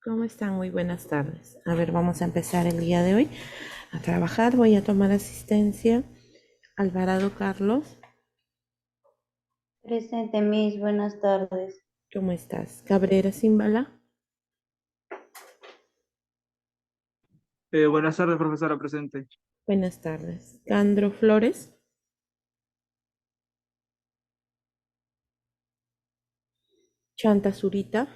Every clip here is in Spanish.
¿Cómo están? Muy buenas tardes. A ver, vamos a empezar el día de hoy a trabajar. Voy a tomar asistencia. Alvarado Carlos, Presente, Miss, buenas tardes. ¿cómo estás? Cabrera Simbala, Buenas tardes, profesora presente. buenas tardes. Candro Flores, Chanta Zurita,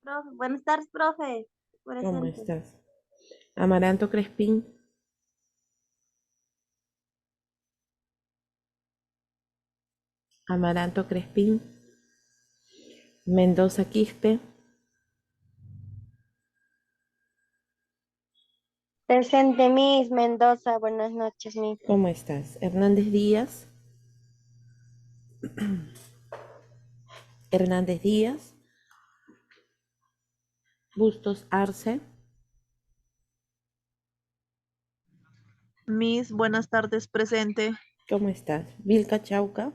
Profe, buenas tardes, profe. ¿cómo Presente. estás? Amaranto Crespín, Amaranto Crespín, Mendoza Quispe, Presente, Miss Mendoza. Buenas noches, Miss. ¿cómo estás? Hernández Díaz, Hernández Díaz, Bustos Arce, Miss, buenas tardes, presente. ¿cómo estás? Vilca Chauca,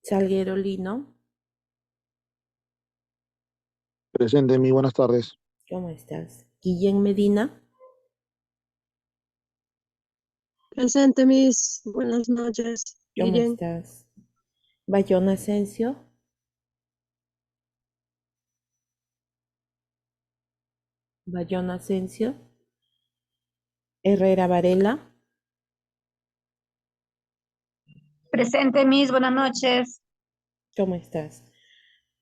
Salguero Lino, Presente, mi buenas tardes. ¿cómo estás? Guillén Medina, Presente, Miss. Buenas noches. ¿cómo Guillén. estás? Bayona Asensio, Bayona Asensio, Herrera Varela, Presente, Miss, buenas noches. ¿cómo estás?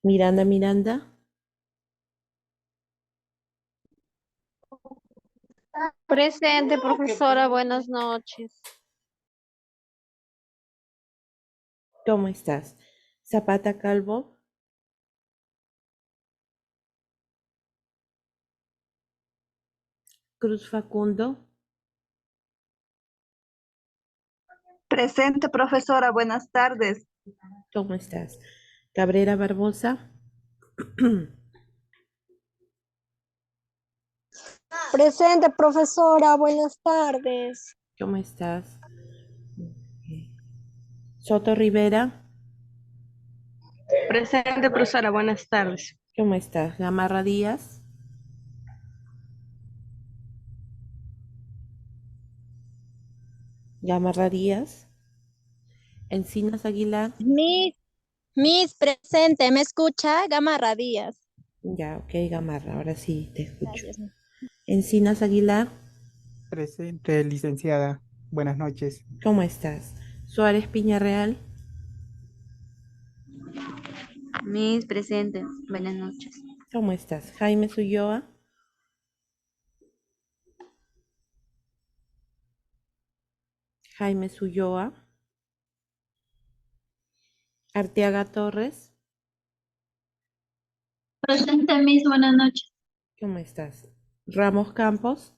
Miranda Miranda, Presente, profesora. Buenas noches. ¿cómo estás? Zapata Calvo, Cruz Facundo, Presente, profesora, buenas tardes. ¿cómo estás? Cabrera Barbosa, Presente, profesora. Buenas tardes. ¿cómo estás? Soto Rivera, Presente, profesora. Buenas tardes. ¿cómo estás? Gamarra Díaz, Gamarra Díaz, Encinas Aguilar, Miss, Miss, presente. ¿Me escucha? Gamarra Díaz. ya, ok, Gamarra, ahora sí te escucho. Gracias. Encinas Aguilar, Presente, licenciada. Buenas noches. ¿cómo estás? Suárez Piñarreal, Miss, presente, buenas noches. ¿cómo estás? Jaime Ulloa, Jaime Ulloa, Arteaga Torres, Presente, Miss, buenas noches. ¿cómo estás? Ramos Campos,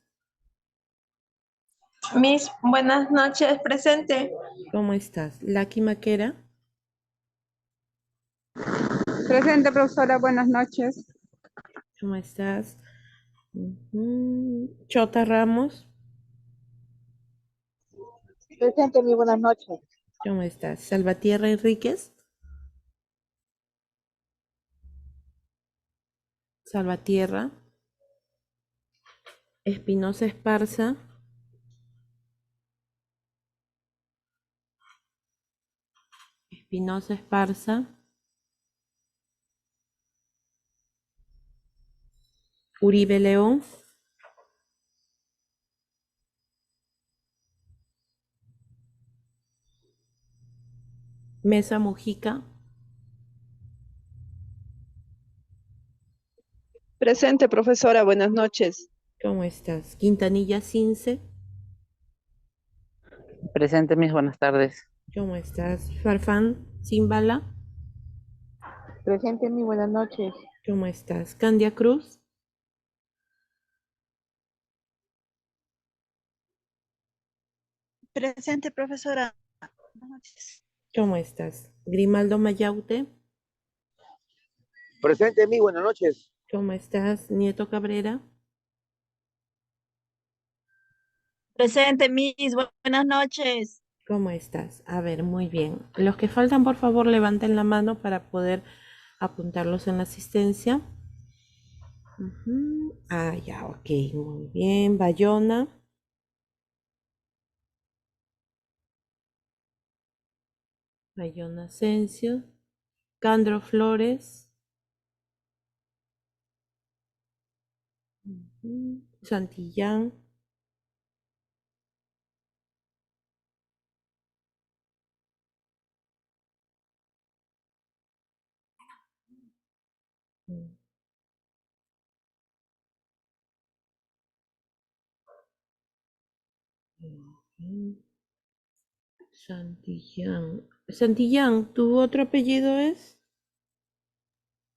Miss, buenas noches, presente. ¿cómo estás? Laki Maquera, Presente, profesora, buenas noches. ¿cómo estás? Chota Ramos, Presente, mi buenas noches. ¿cómo estás? Salvatierra Enríquez, Salvatierra, Espinosa Esparza, Espinosa Esparza, Uribe León, Mesa Mujica, Presente, profesora, buenas noches. ¿cómo estás? Quintanilla Cince, Presente, mis buenas tardes. ¿cómo estás? Farfán Zimbala, Presente, mi buenas noches. ¿cómo estás? Candia Cruz, Presente, profesora. Buenas noches. ¿cómo estás? Grimaldo Mayaute, Presente, mi buenas noches. ¿cómo estás? Nieto Cabrera, Presente, Miss, buenas noches. ¿Cómo estás? A ver, muy bien. Los que faltan, por favor, levanten la mano para poder apuntarlos en la asistencia. Ujú. Ah, ya, ok, muy bien. Bayona, Bayona Asensio, Candro Flores, ujú, Santillán, ujú, Santillán. Santillán, ¿tu otro apellido es?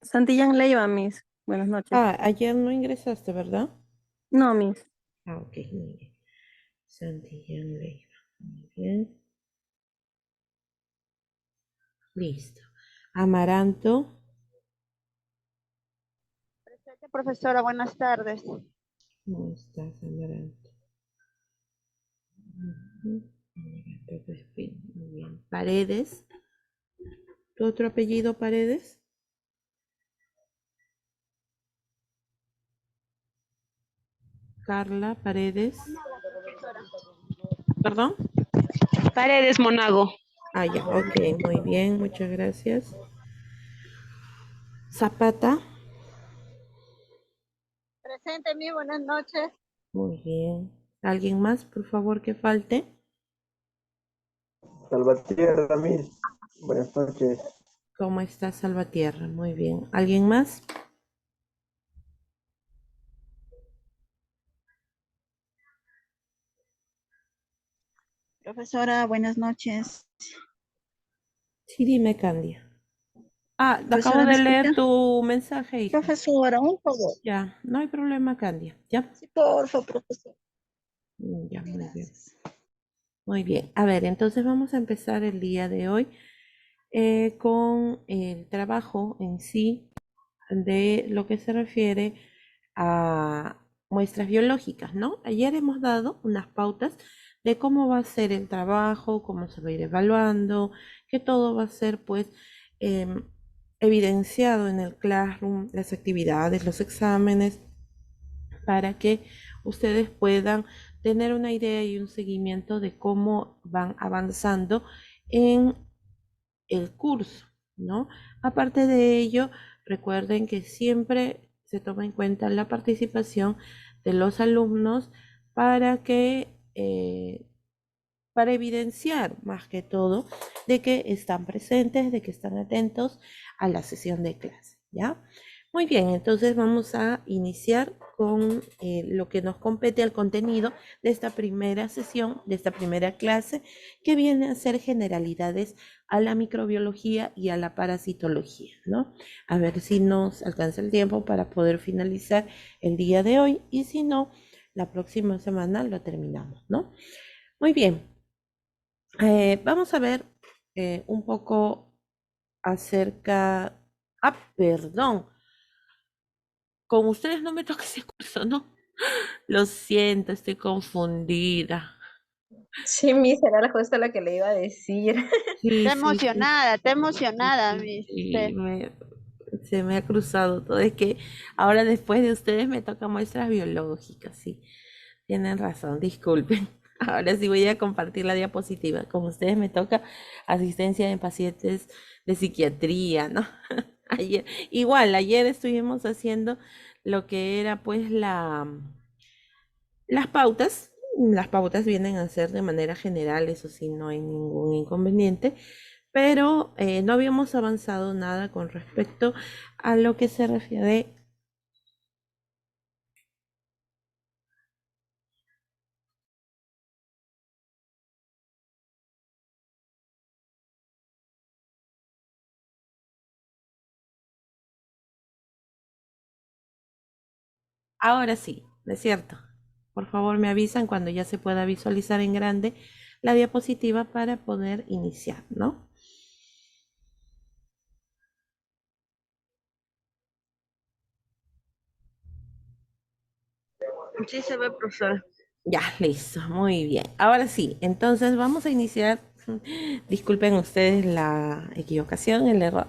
Santillán Leiva, Miss. Buenas noches. Ah, ayer no ingresaste, ¿verdad? No, Miss. Ah, ok, muy bien. Santillán Leiva. Muy bien. Listo. Amaranto. Presente, profesora, buenas tardes. ¿Cómo estás, Amaranto? Ujú. Amaranto Crespín, muy bien. Paredes. ¿Tu otro apellido, Paredes? Carla Paredes. ¿Perdón? Paredes Monago. Ah, ya, ok, muy bien, muchas gracias. Zapata. Presente, mi buenas noches. Muy bien. ¿Alguien más, por favor, que falte? Salvatierra, Miss. Buenas noches. ¿Cómo está Salvatierra? Muy bien. ¿Alguien más? Profesora, buenas noches. Sí, dime, Candia. Ah, acabo Profesora, ¿me de leer escucha? tu mensaje, hija. Profesora, un favor. Ya, no hay problema, Candia. Ya. Sí, por favor, profesora. Ya, muy bien. Gracias. Muy bien. A ver, entonces vamos a empezar el día de hoy con el trabajo en sí de lo que se refiere a muestras biológicas, ¿no? Ayer hemos dado unas pautas de cómo va a ser el trabajo, cómo se va a ir evaluando, que todo va a ser pues em, evidenciado en el Classroom, las actividades, los exámenes, para que ustedes puedan tener una idea y un seguimiento de cómo van avanzando en el curso, ¿no? Aparte de ello, recuerden que siempre se toma en cuenta la participación de los alumnos para que para evidenciar más que todo de que están presentes, de que están atentos a la sesión de clase, ¿ya? Muy bien, entonces vamos a iniciar con lo que nos compete al contenido de esta primera sesión, de esta primera clase, que viene a ser generalidades a la microbiología y a la parasitología, ¿no? A ver si nos alcanza el tiempo para poder finalizar el día de hoy y si no, la próxima semana lo terminamos, ¿no? Muy bien, vamos a ver un poco acerca... Ah, perdón, con ustedes no me toca ese curso, ¿no? Lo siento, estoy confundida. Sí, Miss, era justo lo que le iba a decir. Sí, sí, sí, Está sí, emocionada, sí, Miss. sí, se me ha cruzado todo. Es que ahora después de ustedes me toca muestras biológicas, sí. Tienen razón, disculpen. Ahora sí voy a compartir la diapositiva. Con ustedes me toca asistencia en pacientes de psiquiatría, ¿no? Ayer, igual, ayer estuvimos haciendo lo que era pues las pautas. Las pautas vienen a ser de manera general, eso sí, no hay ningún inconveniente, pero no habíamos avanzado nada con respecto a lo que se refiere. Ahora sí, es cierto. Por favor, me avisan cuando ya se pueda visualizar en grande la diapositiva para poder iniciar, ¿no? Sí se ve, profesora. Ya, listo, muy bien. Ahora sí, entonces vamos a iniciar. Disculpen ustedes la equivocación, el error.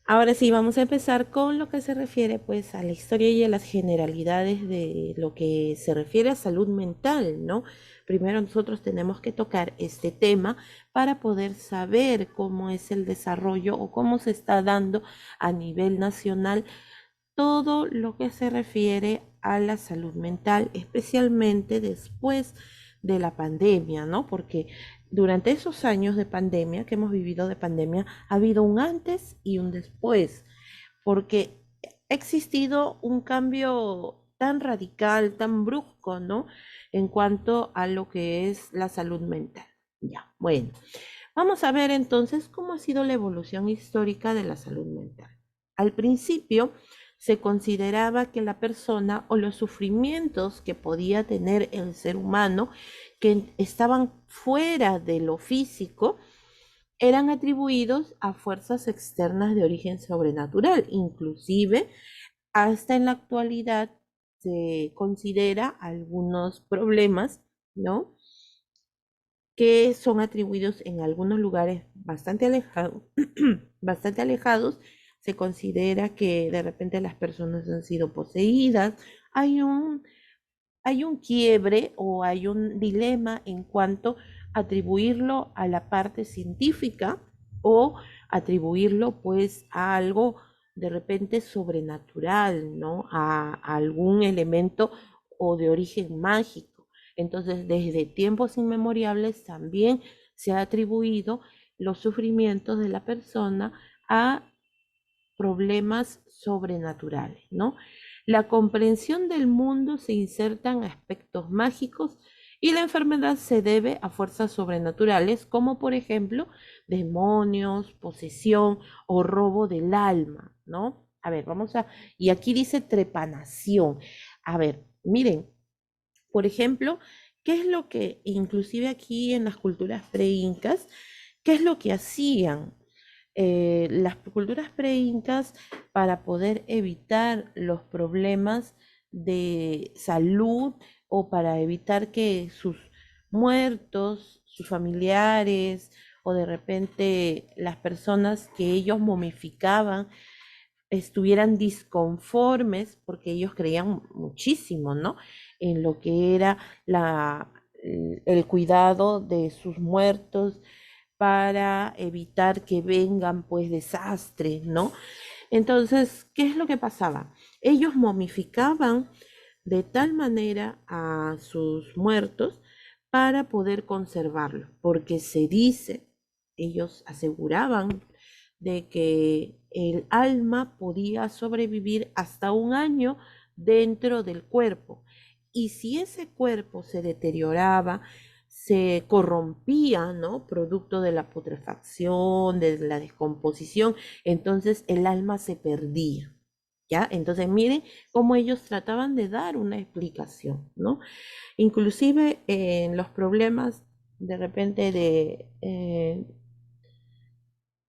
Ahora sí, vamos a empezar con lo que se refiere pues a la historia y a las generalidades de lo que se refiere a salud mental, ¿no? Primero nosotros tenemos que tocar este tema para poder saber cómo es el desarrollo o cómo se está dando a nivel nacional todo lo que se refiere a la salud mental, especialmente después de la pandemia, ¿no? Porque durante esos años de pandemia que hemos vivido de pandemia, ha habido un antes y un después, porque ha existido un cambio tan radical, tan brusco, ¿no? En cuanto a lo que es la salud mental. Ya, bueno, vamos a ver entonces cómo ha sido la evolución histórica de la salud mental. Al principio se consideraba que la persona o los sufrimientos que podía tener el ser humano que estaban fuera de lo físico eran atribuidos a fuerzas externas de origen sobrenatural. Inclusive, hasta en la actualidad se considera algunos problemas, ¿no? Que son atribuidos en algunos lugares bastante alejados, bastante alejados. Se considera que de repente las personas han sido poseídas. Hay un, hay un quiebre o hay un dilema en cuanto a atribuirlo a la parte científica o atribuirlo pues a algo de repente sobrenatural, ¿no? A algún elemento o de origen mágico. Entonces, desde tiempos inmemoriales también se ha atribuido los sufrimientos de la persona a problemas sobrenaturales, ¿no? La comprensión del mundo se insertan aspectos mágicos y la enfermedad se debe a fuerzas sobrenaturales, como por ejemplo demonios, posesión o robo del alma, ¿no? A ver, y aquí dice trepanación. A ver, miren, por ejemplo, ¿qué es lo que, inclusive aquí en las culturas pre-incas, qué es lo que hacían? Las culturas pre-incas, para poder evitar los problemas de salud o para evitar que sus muertos, sus familiares o de repente las personas que ellos momificaban estuvieran disconformes, porque ellos creían muchísimo, ¿no? En lo que era el cuidado de sus muertos para evitar que vengan pues desastres, ¿no? Entonces, ¿qué es lo que pasaba? Ellos momificaban de tal manera a sus muertos para poder conservarlos, porque se dice, ellos aseguraban de que el alma podía sobrevivir hasta un año dentro del cuerpo. Y si ese cuerpo se deterioraba, se corrompía, ¿no? Producto de la putrefacción, de la descomposición, entonces el alma se perdía. ¿Ya? Entonces miren cómo ellos trataban de dar una explicación, ¿no? Inclusive en los problemas de repente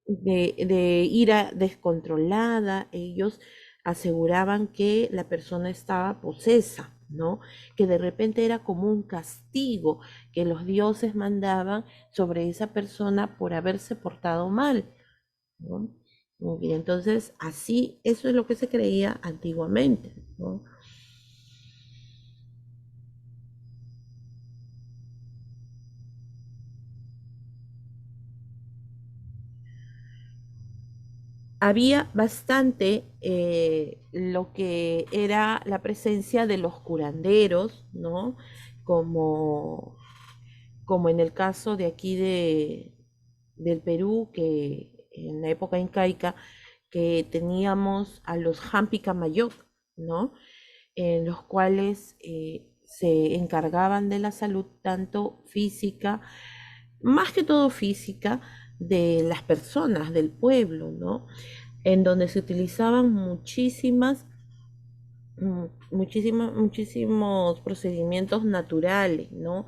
de ira descontrolada, ellos aseguraban que la persona estaba posesa, ¿no? Que de repente era como un castigo que los dioses mandaban sobre esa persona por haberse portado mal, ¿no? Y entonces así, eso es lo que se creía antiguamente, ¿no? Había bastante lo que era la presencia de los curanderos, ¿no? Como, como en el caso de aquí del Perú, que en la época incaica, que teníamos a los Hampi Camayoc, ¿no? En los cuales se encargaban de la salud tanto física, más que todo física, de las personas, del pueblo, ¿no? En donde se utilizaban muchísimos procedimientos naturales, ¿no?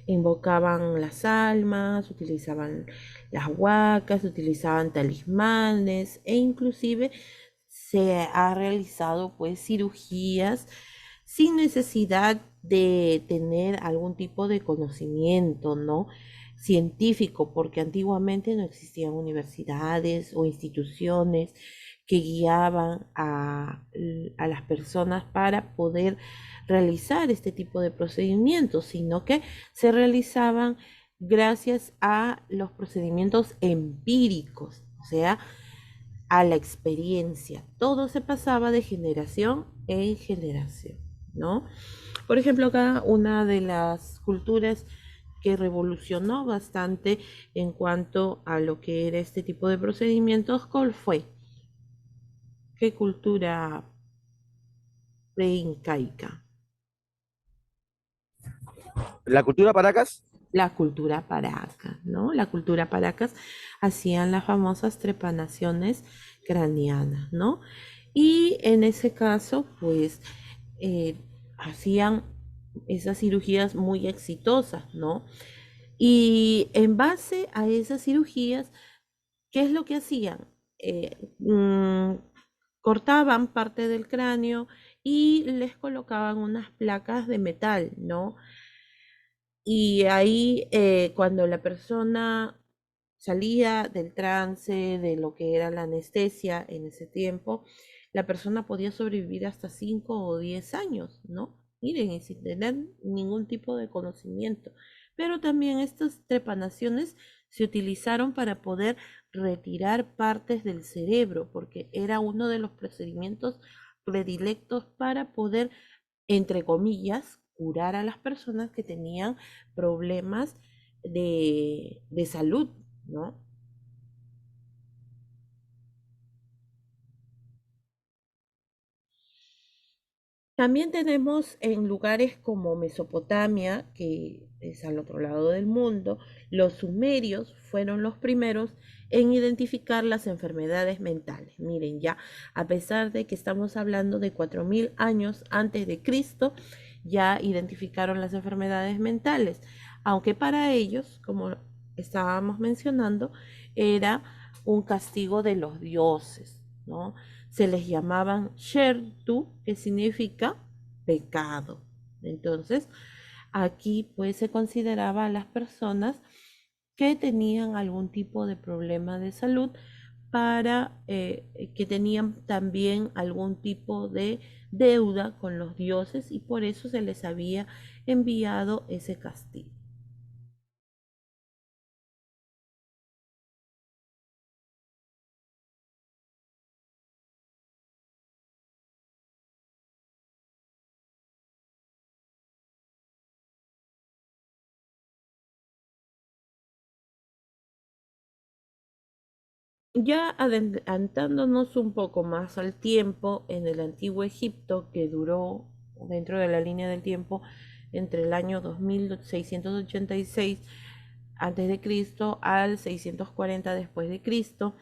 Invocaban las almas, utilizaban las huacas, utilizaban talismanes e inclusive se ha realizado pues cirugías sin necesidad de tener algún tipo de conocimiento, ¿no? Científico, porque antiguamente no existían universidades o instituciones que guiaban a las personas para poder realizar este tipo de procedimientos, sino que se realizaban gracias a los procedimientos empíricos, o sea, a la experiencia. Todo se pasaba de generación en generación, ¿no? Por ejemplo, acá una de las culturas que revolucionó bastante en cuanto a lo que era este tipo de procedimientos, ¿cuál fue? ¿Qué cultura preincaica? ¿La cultura Paracas? La cultura Paracas, ¿no? La cultura Paracas hacían las famosas trepanaciones craneanas, ¿no? Y en ese caso, pues, hacían esas cirugías muy exitosas, ¿no? Y en base a esas cirugías, ¿qué es lo que hacían? Cortaban parte del cráneo y les colocaban unas placas de metal, ¿no? Y ahí cuando la persona salía del trance, de lo que era la anestesia en ese tiempo, la persona podía sobrevivir hasta 5 o 10 años, ¿no? Miren, y sin tener ningún tipo de conocimiento. Pero también estas trepanaciones se utilizaron para poder retirar partes del cerebro, porque era uno de los procedimientos predilectos para poder, entre comillas, curar a las personas que tenían problemas de salud, ¿no? También tenemos en lugares como Mesopotamia, que es al otro lado del mundo, los sumerios fueron los primeros en identificar las enfermedades mentales. Miren, ya a pesar de que estamos hablando de 4000 años antes de Cristo, ya identificaron las enfermedades mentales, aunque para ellos, como estábamos mencionando, era un castigo de los dioses, ¿no? Se les llamaban Shertu, que significa pecado. Entonces, aquí pues se consideraba a las personas que tenían algún tipo de problema de salud para que tenían también algún tipo de deuda con los dioses y por eso se les había enviado ese castigo. Ya adelantándonos un poco más al tiempo, en el antiguo Egipto, que duró dentro de la línea del tiempo entre el año 2686 antes de Cristo al 640 después de Cristo,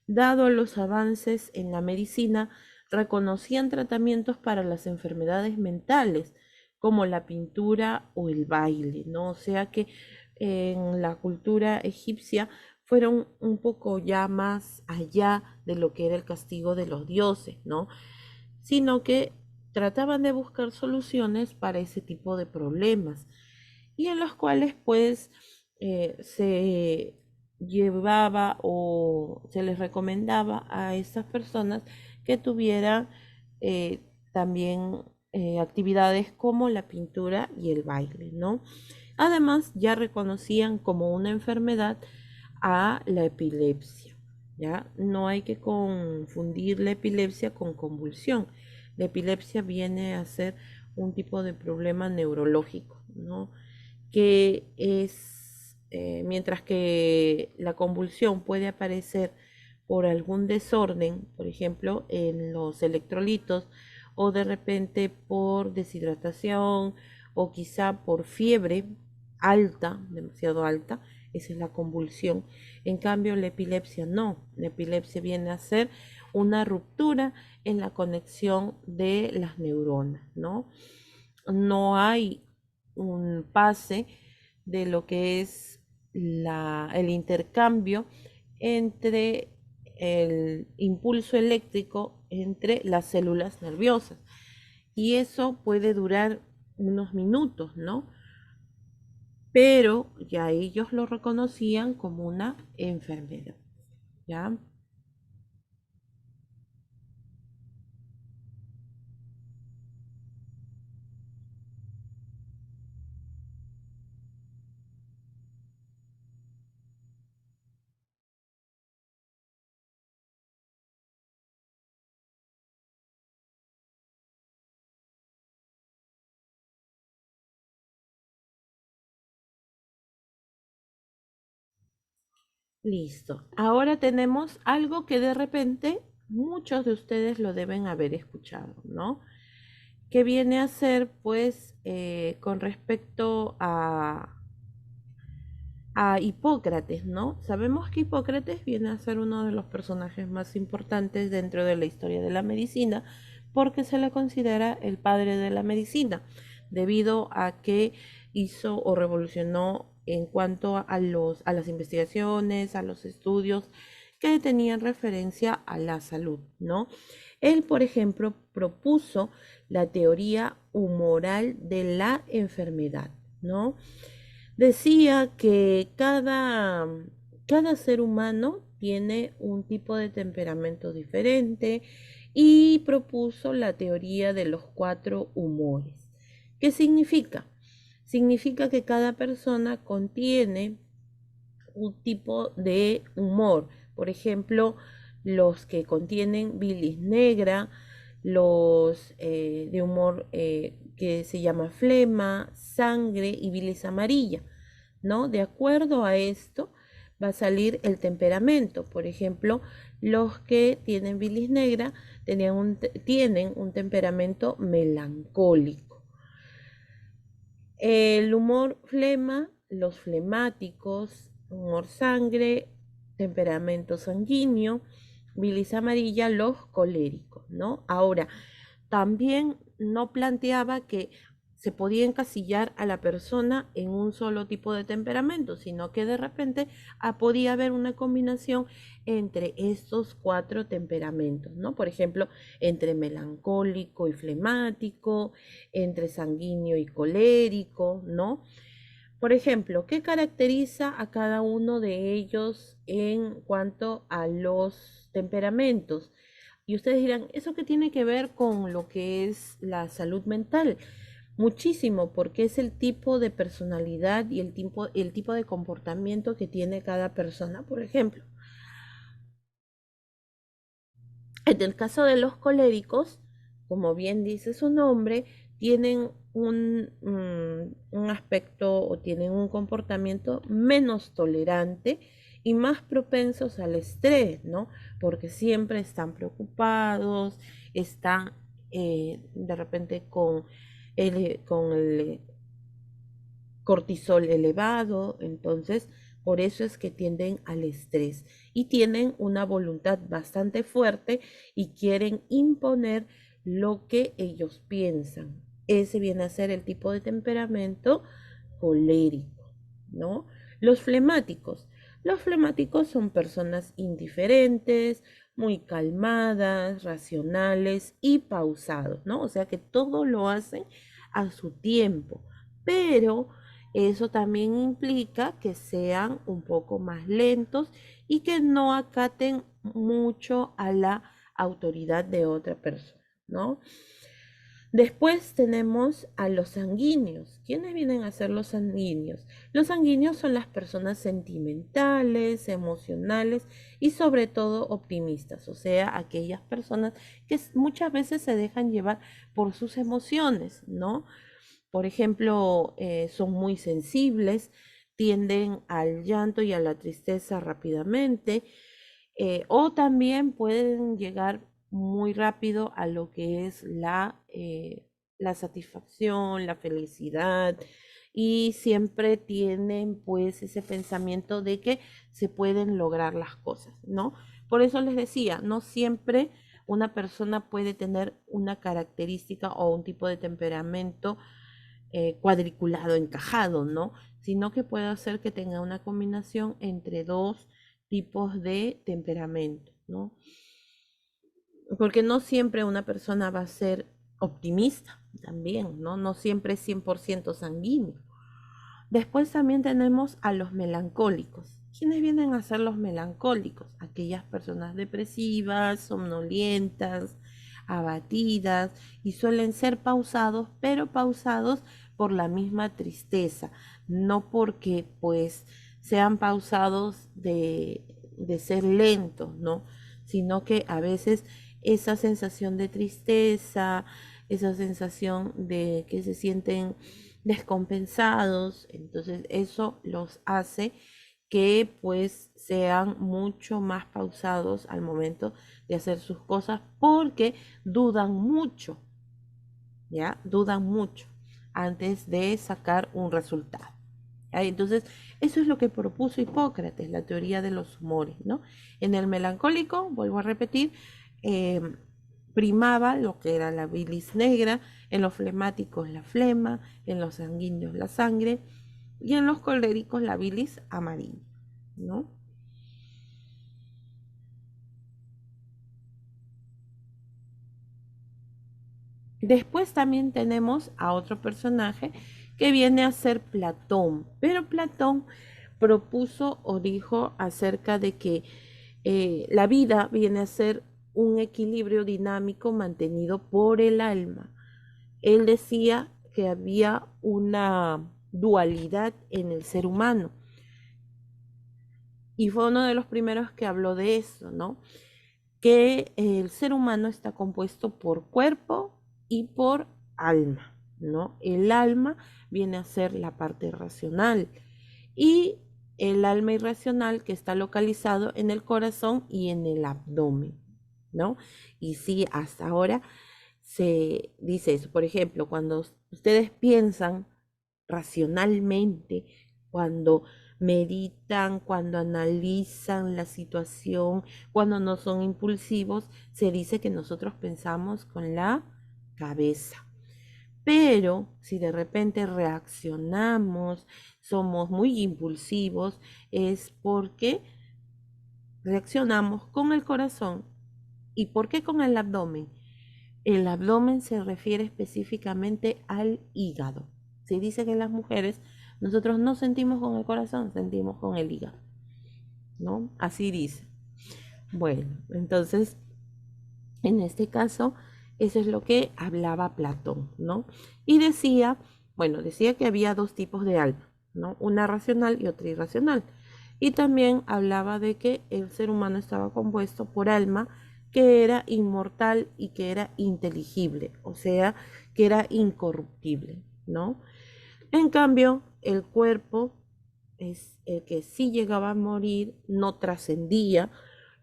dado los avances en la medicina, reconocían tratamientos para las enfermedades mentales, como la pintura o el baile, ¿no? O sea que en la cultura egipcia fueron un poco ya más allá de lo que era el castigo de los dioses, ¿no? Sino que trataban de buscar soluciones para ese tipo de problemas y en los cuales pues se llevaba o se les recomendaba a estas personas que tuvieran también actividades como la pintura y el baile, ¿no? Además, ya reconocían como una enfermedad a la epilepsia, ¿ya? No hay que confundir la epilepsia con convulsión. La epilepsia viene a ser un tipo de problema neurológico, ¿no? Que es, mientras que la convulsión puede aparecer por algún desorden, por ejemplo, en los electrolitos, o de repente por deshidratación, o quizá por fiebre alta, demasiado alta, esa es la convulsión. En cambio, la epilepsia no. La epilepsia viene a ser una ruptura en la conexión de las neuronas, ¿no? No hay un pase de lo que es el intercambio entre el impulso eléctrico entre las células nerviosas. Y eso puede durar unos minutos, ¿no? Pero ya ellos lo reconocían como una enfermedad, ¿ya? Listo. Ahora tenemos algo que de repente muchos de ustedes lo deben haber escuchado, ¿no? Que viene a ser, pues, con respecto a Hipócrates, ¿no? Sabemos que Hipócrates viene a ser uno de los personajes más importantes dentro de la historia de la medicina porque se le considera el padre de la medicina, debido a que hizo o revolucionó en cuanto a las investigaciones, a los estudios que tenían referencia a la salud, ¿no? Él, por ejemplo, propuso la teoría humoral de la enfermedad, ¿no? Decía que cada ser humano tiene un tipo de temperamento diferente y propuso la teoría de los 4 humores. ¿Qué significa? Significa que cada persona contiene un tipo de humor. Por ejemplo, los que contienen bilis negra, los de humor que se llama flema, sangre y bilis amarilla, ¿no? De acuerdo a esto va a salir el temperamento. Por ejemplo, los que tienen bilis negra tienen un temperamento melancólico. El humor flema, los flemáticos, humor sangre, temperamento sanguíneo, bilis amarilla, los coléricos, ¿no? Ahora, también no planteaba que se podía encasillar a la persona en un solo tipo de temperamento, sino que de repente podía haber una combinación entre estos 4 temperamentos, ¿no? Por ejemplo, entre melancólico y flemático, entre sanguíneo y colérico, ¿no? Por ejemplo, ¿qué caracteriza a cada uno de ellos en cuanto a los temperamentos? Y ustedes dirán, ¿eso qué tiene que ver con lo que es la salud mental? Muchísimo, porque es el tipo de personalidad y el tipo de comportamiento que tiene cada persona. Por ejemplo, en el caso de los coléricos, como bien dice su nombre, tienen un aspecto o tienen un comportamiento menos tolerante y más propensos al estrés, ¿no? Porque siempre están preocupados, están de repente con el cortisol elevado, entonces por eso es que tienden al estrés y tienen una voluntad bastante fuerte y quieren imponer lo que ellos piensan. Ese viene a ser el tipo de temperamento colérico, ¿no? Los flemáticos. Los flemáticos son personas indiferentes, muy calmadas, racionales y pausados, ¿no? O sea que todo lo hacen a su tiempo, pero eso también implica que sean un poco más lentos y que no acaten mucho a la autoridad de otra persona, ¿no? Después tenemos a los sanguíneos. ¿Quiénes vienen a ser los sanguíneos? Los sanguíneos son las personas sentimentales, emocionales y sobre todo optimistas, o sea, aquellas personas que muchas veces se dejan llevar por sus emociones, ¿no? Por ejemplo, son muy sensibles, tienden al llanto y a la tristeza rápidamente, o también pueden llegar muy rápido a lo que es la satisfacción, la felicidad, y siempre tienen pues ese pensamiento de que se pueden lograr las cosas, ¿no? Por eso les decía, no siempre una persona puede tener una característica o un tipo de temperamento cuadriculado, encajado, ¿no? Sino que puede hacer que tenga una combinación entre 2 tipos de temperamento, ¿no? Porque no siempre una persona va a ser optimista, también, ¿no? No siempre es 100% sanguíneo. Después también tenemos a los melancólicos. ¿Quiénes vienen a ser los melancólicos? Aquellas personas depresivas, somnolientas, abatidas, y suelen ser pausados, pero pausados por la misma tristeza, no porque pues sean pausados de ser lentos, ¿no? Sino que a veces esa sensación de tristeza, esa sensación de que se sienten descompensados, entonces eso los hace que pues sean mucho más pausados al momento de hacer sus cosas porque dudan mucho, ¿ya? Dudan mucho antes de sacar un resultado. ¿Ya? Entonces, eso es lo que propuso Hipócrates, la teoría de los humores, ¿no? En el melancólico, vuelvo a repetir, primaba lo que era la bilis negra, en los flemáticos la flema, en los sanguíneos la sangre y en los coléricos la bilis amarilla, ¿no? Después también tenemos a otro personaje que viene a ser Platón, pero Platón propuso o dijo acerca de que la vida viene a ser un equilibrio dinámico mantenido por el alma. Él decía que había una dualidad en el ser humano y fue uno de los primeros que habló de eso, ¿no? Que el ser humano está compuesto por cuerpo y por alma, ¿no? El alma viene a ser la parte racional y el alma irracional que está localizado en el corazón y en el abdomen, ¿no? Y sí, hasta ahora se dice eso. Por ejemplo, cuando ustedes piensan racionalmente, cuando meditan, cuando analizan la situación, cuando no son impulsivos, se dice que nosotros pensamos con la cabeza. Pero si de repente reaccionamos, somos muy impulsivos, es porque reaccionamos con el corazón. ¿Y por qué con el abdomen? El abdomen se refiere específicamente al hígado. Se dice que las mujeres nosotros no sentimos con el corazón, sentimos con el hígado, ¿no? Así dice. Bueno, entonces, en este caso, eso es lo que hablaba Platón, ¿no? Y decía, bueno, decía que había dos tipos de alma, ¿no? Una racional y otra irracional. Y también hablaba de que el ser humano estaba compuesto por alma que era inmortal y que era inteligible, o sea, que era incorruptible, ¿no? En cambio, el cuerpo es el que sí llegaba a morir, no trascendía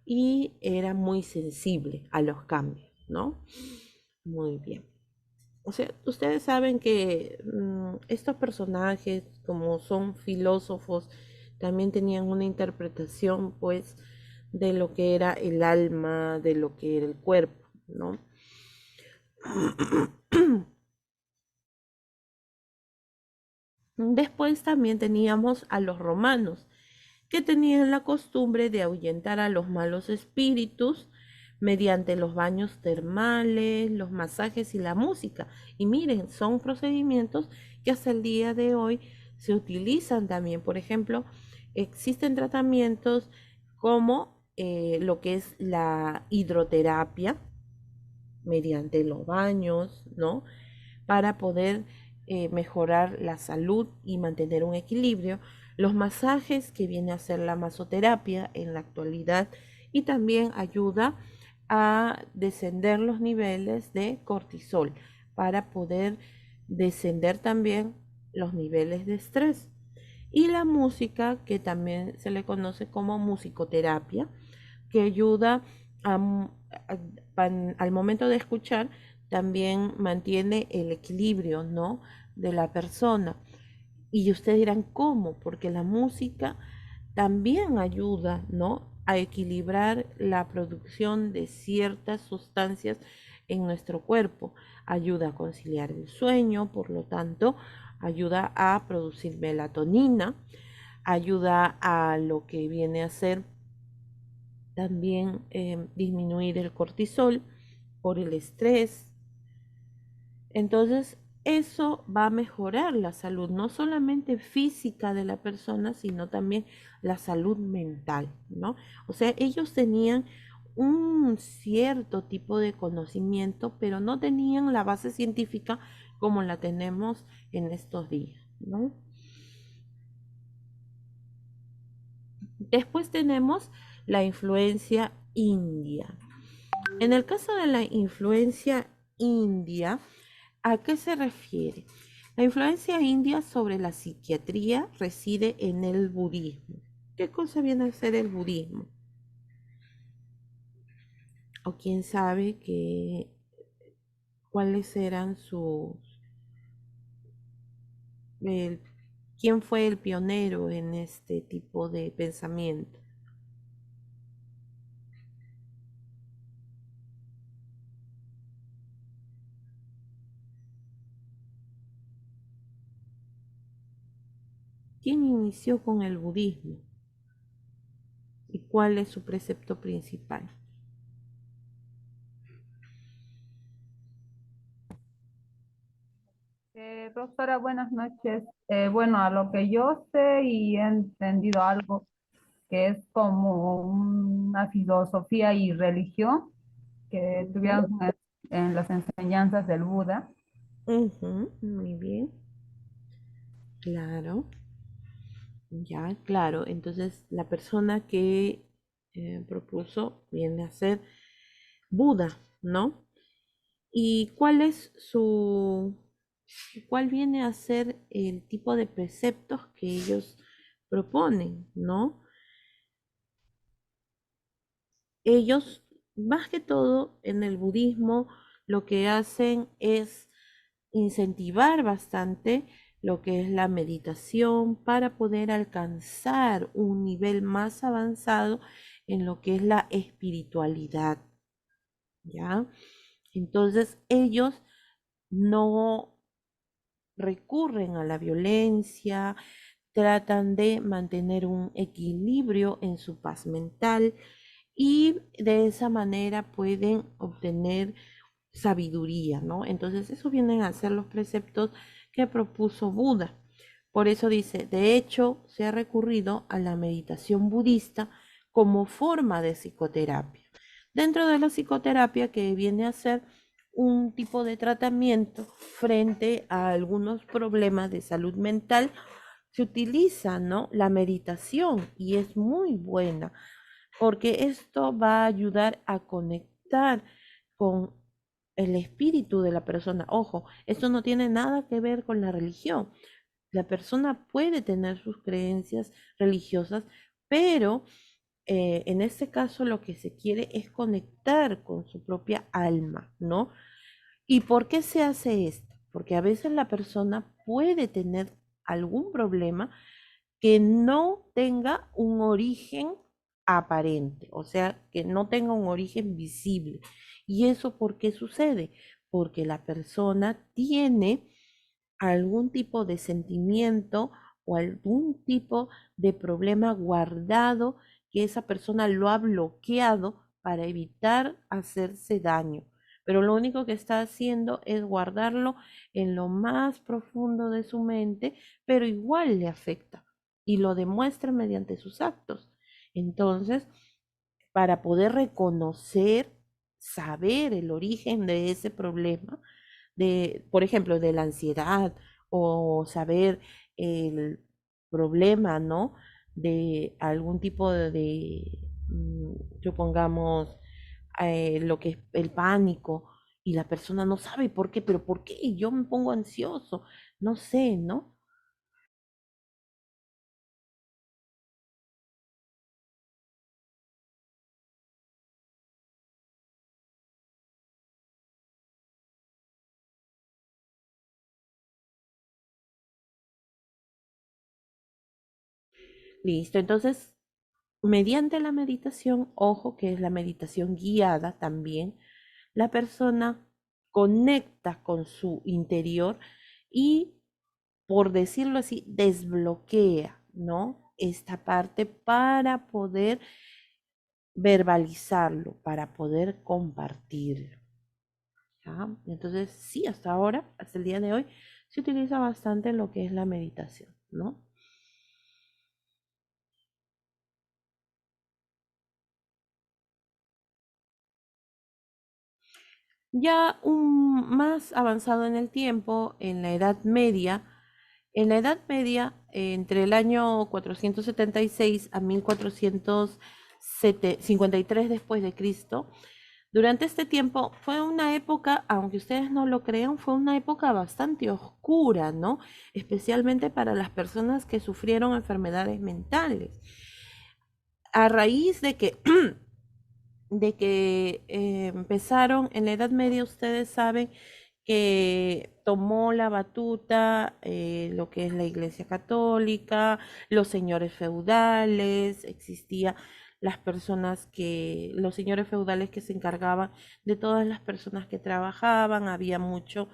y era muy sensible a los cambios, ¿no? Muy bien. O sea, ustedes saben que estos personajes, como son filósofos, también tenían una interpretación, pues, de lo que era el alma, de lo que era el cuerpo, ¿no? Después también teníamos a los romanos, que tenían la costumbre de ahuyentar a los malos espíritus mediante los baños termales, los masajes y la música. Y miren, son procedimientos que hasta el día de hoy se utilizan también. Por ejemplo, existen tratamientos como lo que es la hidroterapia mediante los baños, ¿no? Para poder mejorar la salud y mantener un equilibrio. Los masajes, que viene a ser la masoterapia en la actualidad, y también ayuda a descender los niveles de cortisol para poder descender también los niveles de estrés. Y la música, que también se le conoce como musicoterapia, que ayuda al momento de escuchar, también mantiene el equilibrio, ¿no? De la persona. Y ustedes dirán, ¿cómo? Porque la música también ayuda, ¿no? A equilibrar la producción de ciertas sustancias en nuestro cuerpo. Ayuda a conciliar el sueño, por lo tanto, ayuda a producir melatonina, ayuda a lo que viene a ser también disminuir el cortisol por el estrés. Entonces, eso va a mejorar la salud, no solamente física de la persona, sino también la salud mental, ¿no? O sea, ellos tenían un cierto tipo de conocimiento, pero no tenían la base científica como la tenemos en estos días, ¿no? Después tenemos la influencia india. En el caso de la influencia india, ¿a qué se refiere? La influencia india sobre la psiquiatría reside en el budismo. ¿Qué cosa viene a ser el budismo? O quién sabe cuáles eran el- quién fue el pionero en este tipo de pensamiento. ¿Quién inició con el budismo? ¿Y cuál es su precepto principal? Doctora, buenas noches. Bueno, a lo que yo sé y he entendido algo que es como una filosofía y religión que tuvieron en las enseñanzas del Buda. Muy bien, claro, ya, claro. Entonces, la persona que propuso viene a ser Buda, ¿no? ¿Y cuál viene a ser el tipo de preceptos que ellos proponen, ¿no? Ellos, más que todo en el budismo, lo que hacen es incentivar bastante lo que es la meditación para poder alcanzar un nivel más avanzado en lo que es la espiritualidad, ¿ya? Entonces ellos no recurren a la violencia, tratan de mantener un equilibrio en su paz mental y de esa manera pueden obtener sabiduría, ¿no? Entonces, eso vienen a ser los preceptos que propuso Buda. Por eso dice, de hecho, se ha recurrido a la meditación budista como forma de psicoterapia. Dentro de la psicoterapia, que viene a ser un tipo de tratamiento frente a algunos problemas de salud mental, se utiliza, ¿no?, la meditación y es muy buena porque esto va a ayudar a conectar con el espíritu de la persona. Ojo, esto no tiene nada que ver con la religión. La persona puede tener sus creencias religiosas, pero en este caso lo que se quiere es conectar con su propia alma, ¿no? ¿Y por qué se hace esto? Porque a veces la persona puede tener algún problema que no tenga un origen aparente, o sea, que no tenga un origen visible. ¿Y eso por qué sucede? Porque la persona tiene algún tipo de sentimiento o algún tipo de problema guardado que esa persona lo ha bloqueado para evitar hacerse daño. Pero lo único que está haciendo es guardarlo en lo más profundo de su mente, pero igual le afecta y lo demuestra mediante sus actos. Entonces, para poder reconocer, saber el origen de ese problema, por ejemplo, de la ansiedad o saber el problema, ¿no? De algún tipo supongamos, lo que es el pánico y la persona no sabe por qué, pero ¿por qué yo me pongo ansioso? No sé, ¿no? Listo, entonces, mediante la meditación, ojo que es la meditación guiada también, la persona conecta con su interior y, por decirlo así, desbloquea, ¿no? Esta parte para poder verbalizarlo, para poder compartirlo. ¿ya? Entonces, sí, hasta ahora, hasta el día de hoy, se utiliza bastante lo que es la meditación, ¿no? Ya más avanzado en el tiempo, en la Edad Media, entre el año 476 a 1453 después de Cristo, durante este tiempo fue una época, aunque ustedes no lo crean, fue una época bastante oscura, ¿no? Especialmente para las personas que sufrieron enfermedades mentales. A raíz de que empezaron en la Edad Media, ustedes saben que tomó la batuta lo que es la Iglesia Católica, los señores feudales, existía los señores feudales que se encargaban de todas las personas que trabajaban, había mucha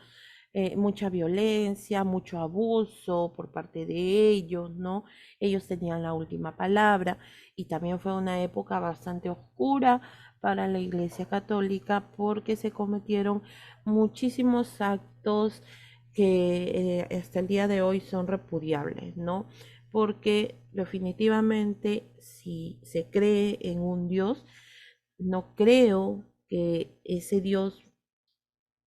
violencia, mucho abuso por parte de ellos, ¿no? Ellos tenían la última palabra y también fue una época bastante oscura para la Iglesia Católica porque se cometieron muchísimos actos que hasta el día de hoy son repudiables, ¿no? Porque definitivamente si se cree en un Dios, no creo que ese Dios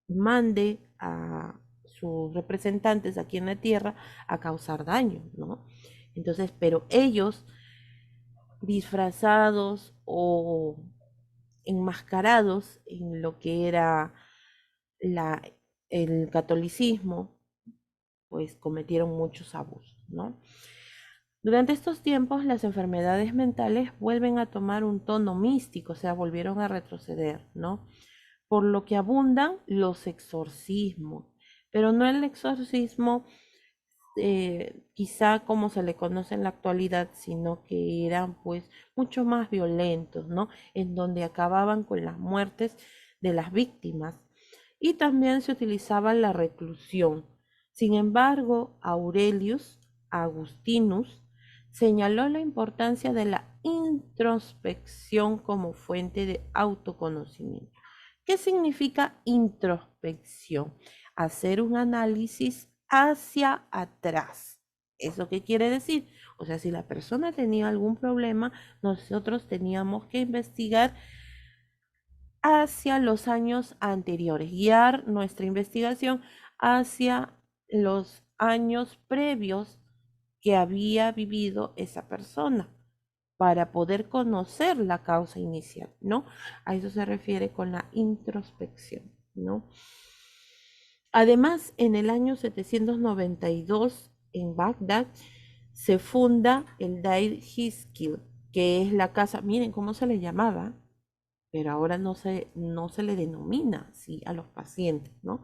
mande a sus representantes aquí en la tierra a causar daño, ¿no? Entonces, pero ellos disfrazados o enmascarados en lo que era la, el catolicismo, pues cometieron muchos abusos, ¿no? Durante estos tiempos, las enfermedades mentales vuelven a tomar un tono místico, o sea, volvieron a retroceder, ¿no? Por lo que abundan los exorcismos, pero no el exorcismo quizá como se le conoce en la actualidad, sino que eran pues mucho más violentos, ¿no? En donde acababan con las muertes de las víctimas. Y también se utilizaba la reclusión. Sin embargo, Aurelius Agustinus señaló la importancia de la introspección como fuente de autoconocimiento. ¿Qué significa introspección? Hacer un análisis hacia atrás. ¿Eso qué quiere decir? O sea, si la persona tenía algún problema, nosotros teníamos que investigar hacia los años anteriores, guiar nuestra investigación hacia los años previos que había vivido esa persona para poder conocer la causa inicial, ¿no? A eso se refiere con la introspección, ¿no? Además, en el año 792 en Bagdad se funda el Deir Hiskil, que es la casa, miren cómo se le llamaba, pero ahora no se le denomina así a los pacientes, ¿no?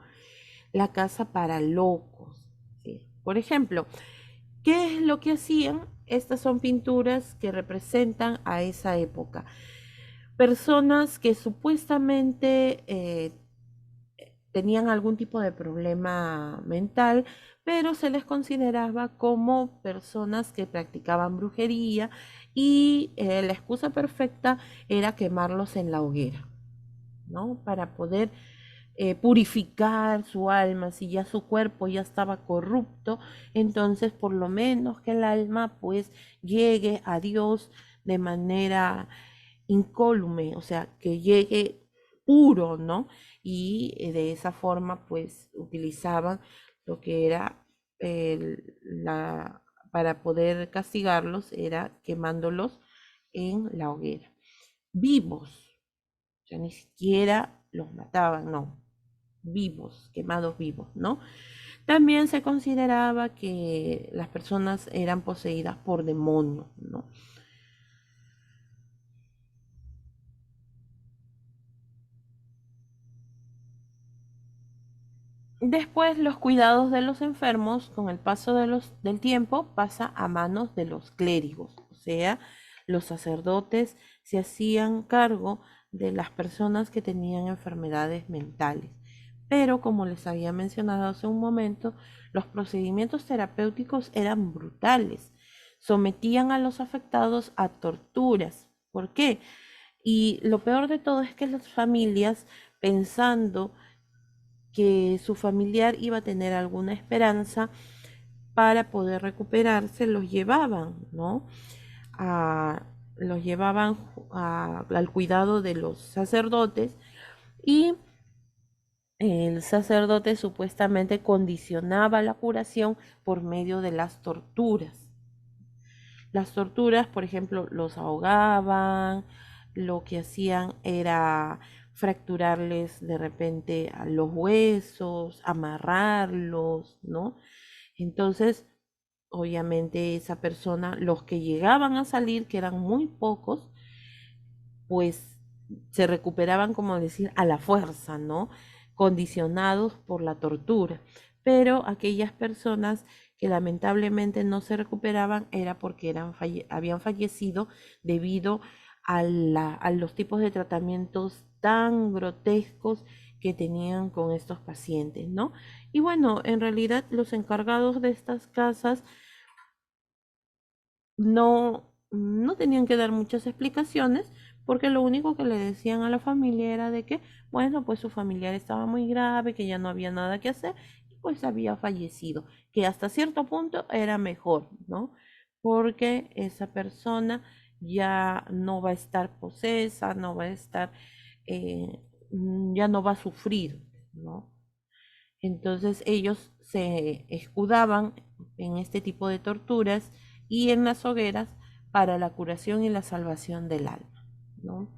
La casa para locos, ¿sí? Por ejemplo, ¿qué es lo que hacían? Estas son pinturas que representan a esa época. Personas que supuestamente tenían algún tipo de problema mental, pero se les consideraba como personas que practicaban brujería y la excusa perfecta era quemarlos en la hoguera, ¿no? Para poder purificar su alma. Si ya su cuerpo ya estaba corrupto, entonces por lo menos que el alma pues llegue a Dios de manera incólume, o sea, que llegue puro, ¿no? Y de esa forma pues utilizaban lo que era para poder castigarlos, era quemándolos en la hoguera. Vivos, o sea, ni siquiera los mataban, no, vivos, quemados vivos, ¿no? También se consideraba que las personas eran poseídas por demonios, ¿no? Después, los cuidados de los enfermos, con el paso del tiempo, pasa a manos de los clérigos, o sea, los sacerdotes se hacían cargo de las personas que tenían enfermedades mentales. Pero, como les había mencionado hace un momento, los procedimientos terapéuticos eran brutales. Sometían a los afectados a torturas. ¿Por qué? Y lo peor de todo es que las familias, pensando que su familiar iba a tener alguna esperanza para poder recuperarse, los llevaban, ¿no? Los llevaban al cuidado de los sacerdotes y el sacerdote supuestamente condicionaba la curación por medio de las torturas. Las torturas, por ejemplo, los ahogaban, lo que hacían era fracturarles de repente a los huesos, amarrarlos, ¿no? Entonces, obviamente esa persona, los que llegaban a salir, que eran muy pocos, pues se recuperaban, como decir, a la fuerza, ¿no? Condicionados por la tortura. Pero aquellas personas que lamentablemente no se recuperaban era porque habían fallecido debido a los tipos de tratamientos tan grotescos que tenían con estos pacientes, ¿no? Y bueno, en realidad los encargados de estas casas no tenían que dar muchas explicaciones porque lo único que le decían a la familia era de que, bueno, pues su familiar estaba muy grave, que ya no había nada que hacer y pues había fallecido, que hasta cierto punto era mejor, ¿no? Porque esa persona ya no va a estar posesa, no va a estar, ya no va a sufrir, ¿no? Entonces ellos se escudaban en este tipo de torturas y en las hogueras para la curación y la salvación del alma, ¿no?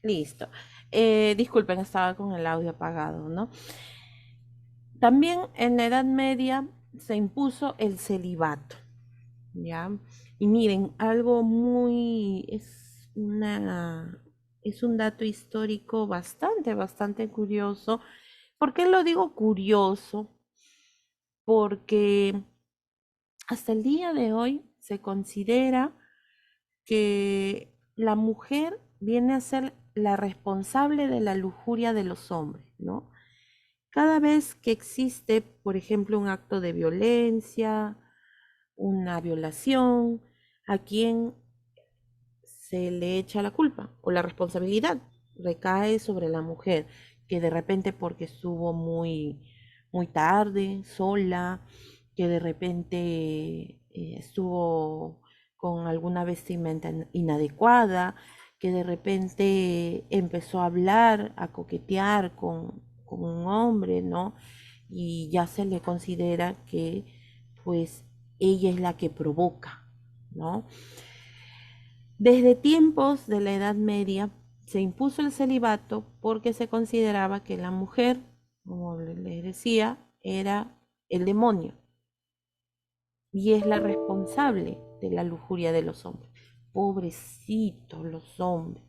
Listo. Disculpen, estaba con el audio apagado, ¿no? También en la Edad Media se impuso el celibato, ¿ya? Y miren, algo es un dato histórico bastante curioso. ¿Por qué lo digo curioso? Porque hasta el día de hoy se considera que la mujer viene a ser la responsable de la lujuria de los hombres, ¿no? Cada vez que existe, por ejemplo, un acto de violencia, una violación, ¿a quién se le echa la culpa o la responsabilidad? Recae sobre la mujer, que de repente porque estuvo muy tarde, sola, que de repente estuvo con alguna vestimenta inadecuada, que de repente empezó a hablar, a coquetear con un hombre, ¿no? Y ya se le considera que pues ella es la que provoca, ¿no? Desde tiempos de la Edad Media se impuso el celibato porque se consideraba que la mujer, como les decía, era el demonio y es la responsable de la lujuria de los hombres. Pobrecitos los hombres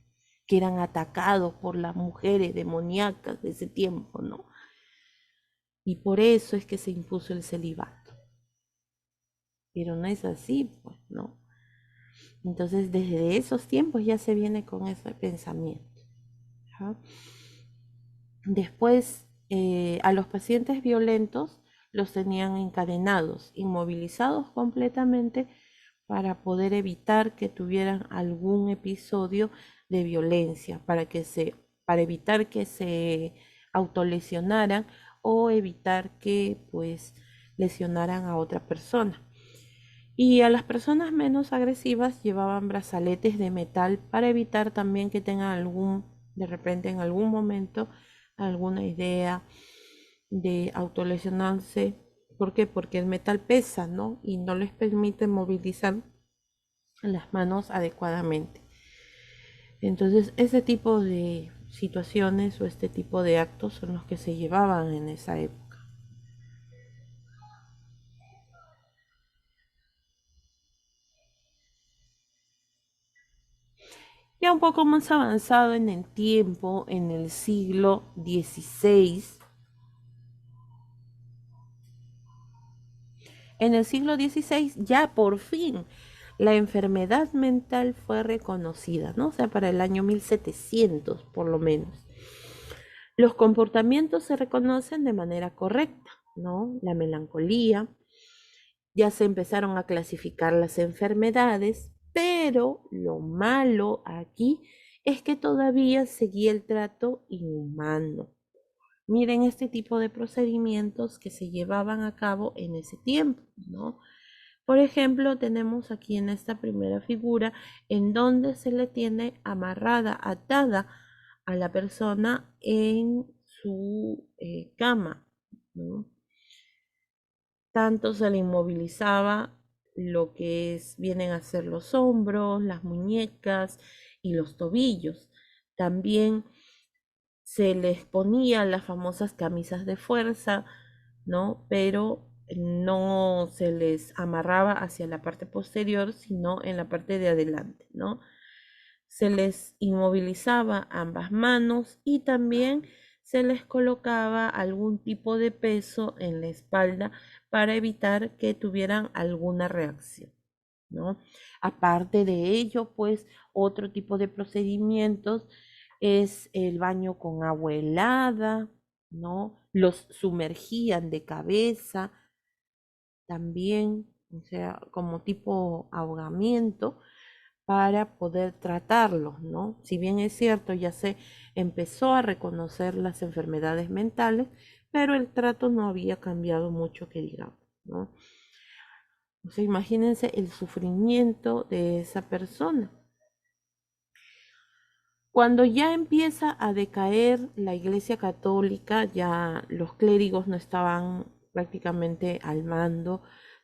que eran atacados por las mujeres demoníacas de ese tiempo, ¿no? Y por eso es que se impuso el celibato. Pero no es así, pues, ¿no? Entonces, desde esos tiempos ya se viene con ese pensamiento, ¿ya? Después, a los pacientes violentos los tenían encadenados, inmovilizados completamente para poder evitar que tuvieran algún episodio de violencia, para evitar que se autolesionaran o evitar que pues lesionaran a otra persona. Y a las personas menos agresivas llevaban brazaletes de metal para evitar también que tengan de repente en algún momento, alguna idea de autolesionarse. ¿Por qué? Porque el metal pesa, ¿no? Y no les permite movilizar las manos adecuadamente. Entonces, ese tipo de situaciones o este tipo de actos son los que se llevaban en esa época. Ya un poco más avanzado en el tiempo, en el siglo XVI, ya por fin la enfermedad mental fue reconocida, ¿no? O sea, para el año 1700 por lo menos. Los comportamientos se reconocen de manera correcta, ¿no? La melancolía, ya se empezaron a clasificar las enfermedades, pero lo malo aquí es que todavía seguía el trato inhumano. Miren este tipo de procedimientos que se llevaban a cabo en ese tiempo, ¿no? Por ejemplo, tenemos aquí en esta primera figura en donde se le tiene amarrada, atada a la persona en su cama, ¿no? Tanto se le inmovilizaba lo que vienen a ser los hombros, las muñecas y los tobillos. También se les ponía las famosas camisas de fuerza, ¿no? Pero no se les amarraba hacia la parte posterior, sino en la parte de adelante, ¿no? Se les inmovilizaba ambas manos y también se les colocaba algún tipo de peso en la espalda para evitar que tuvieran alguna reacción, ¿no? Aparte de ello, pues otro tipo de procedimientos es el baño con agua helada, ¿no? Los sumergían de cabeza también, o sea, como tipo ahogamiento para poder tratarlos, ¿no? Si bien es cierto, ya se empezó a reconocer las enfermedades mentales, pero el trato no había cambiado mucho que digamos, ¿no? O sea, imagínense el sufrimiento de esa persona. Cuando ya empieza a decaer la Iglesia Católica, ya los clérigos no estaban prácticamente al mando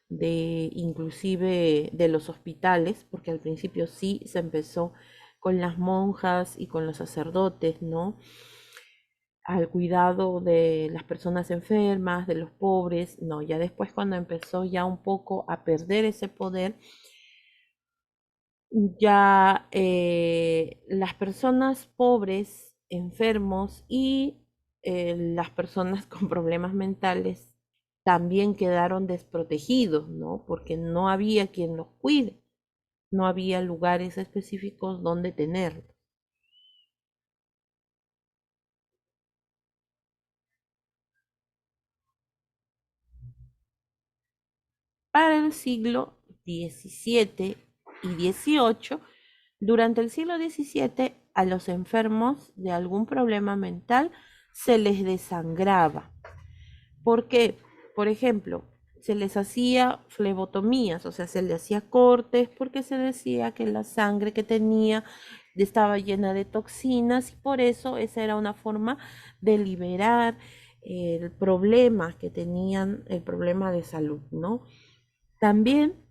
de inclusive de los hospitales, porque al principio sí se empezó con las monjas y con los sacerdotes, ¿no? Al cuidado de las personas enfermas, de los pobres, no, ya después cuando empezó ya un poco a perder ese poder, ya las personas pobres, enfermos y las personas con problemas mentales también quedaron desprotegidos, ¿no? Porque no había quien los cuide, no había lugares específicos donde tenerlos. Para el siglo XVII y XVIII, durante el siglo XVII, a los enfermos de algún problema mental se les desangraba. ¿Por qué? Por ejemplo, se les hacía flebotomías, o sea, se les hacía cortes porque se decía que la sangre que tenía estaba llena de toxinas y por eso esa era una forma de liberar el problema que tenían, el problema de salud, ¿no? También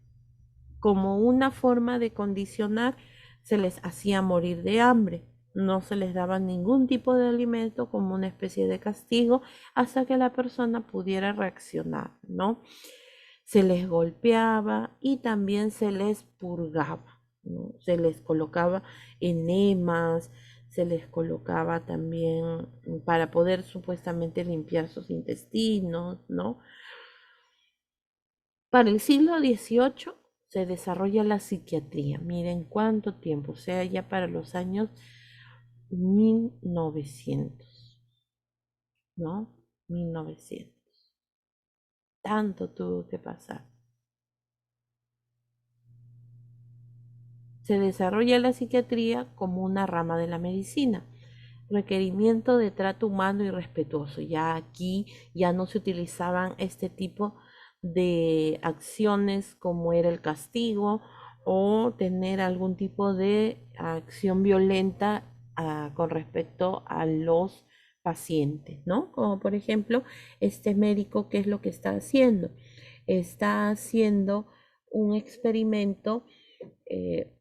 como una forma de condicionar, se les hacía morir de hambre. No se les daba ningún tipo de alimento como una especie de castigo hasta que la persona pudiera reaccionar, ¿no? Se les golpeaba y también se les purgaba, ¿no? Se les colocaba enemas, se les colocaba también para poder supuestamente limpiar sus intestinos, ¿no? Para el siglo XVIII se desarrolla la psiquiatría. Miren cuánto tiempo, o sea, ya para los años 1900, ¿no? 1900. Tanto tuvo que pasar. Se desarrolla la psiquiatría como una rama de la medicina. Requerimiento de trato humano y respetuoso. Ya aquí ya no se utilizaban este tipo de acciones como era el castigo o tener algún tipo de acción violenta con respecto a los pacientes, ¿no? Como por ejemplo, este médico, ¿qué es lo que está haciendo? Está haciendo un experimento,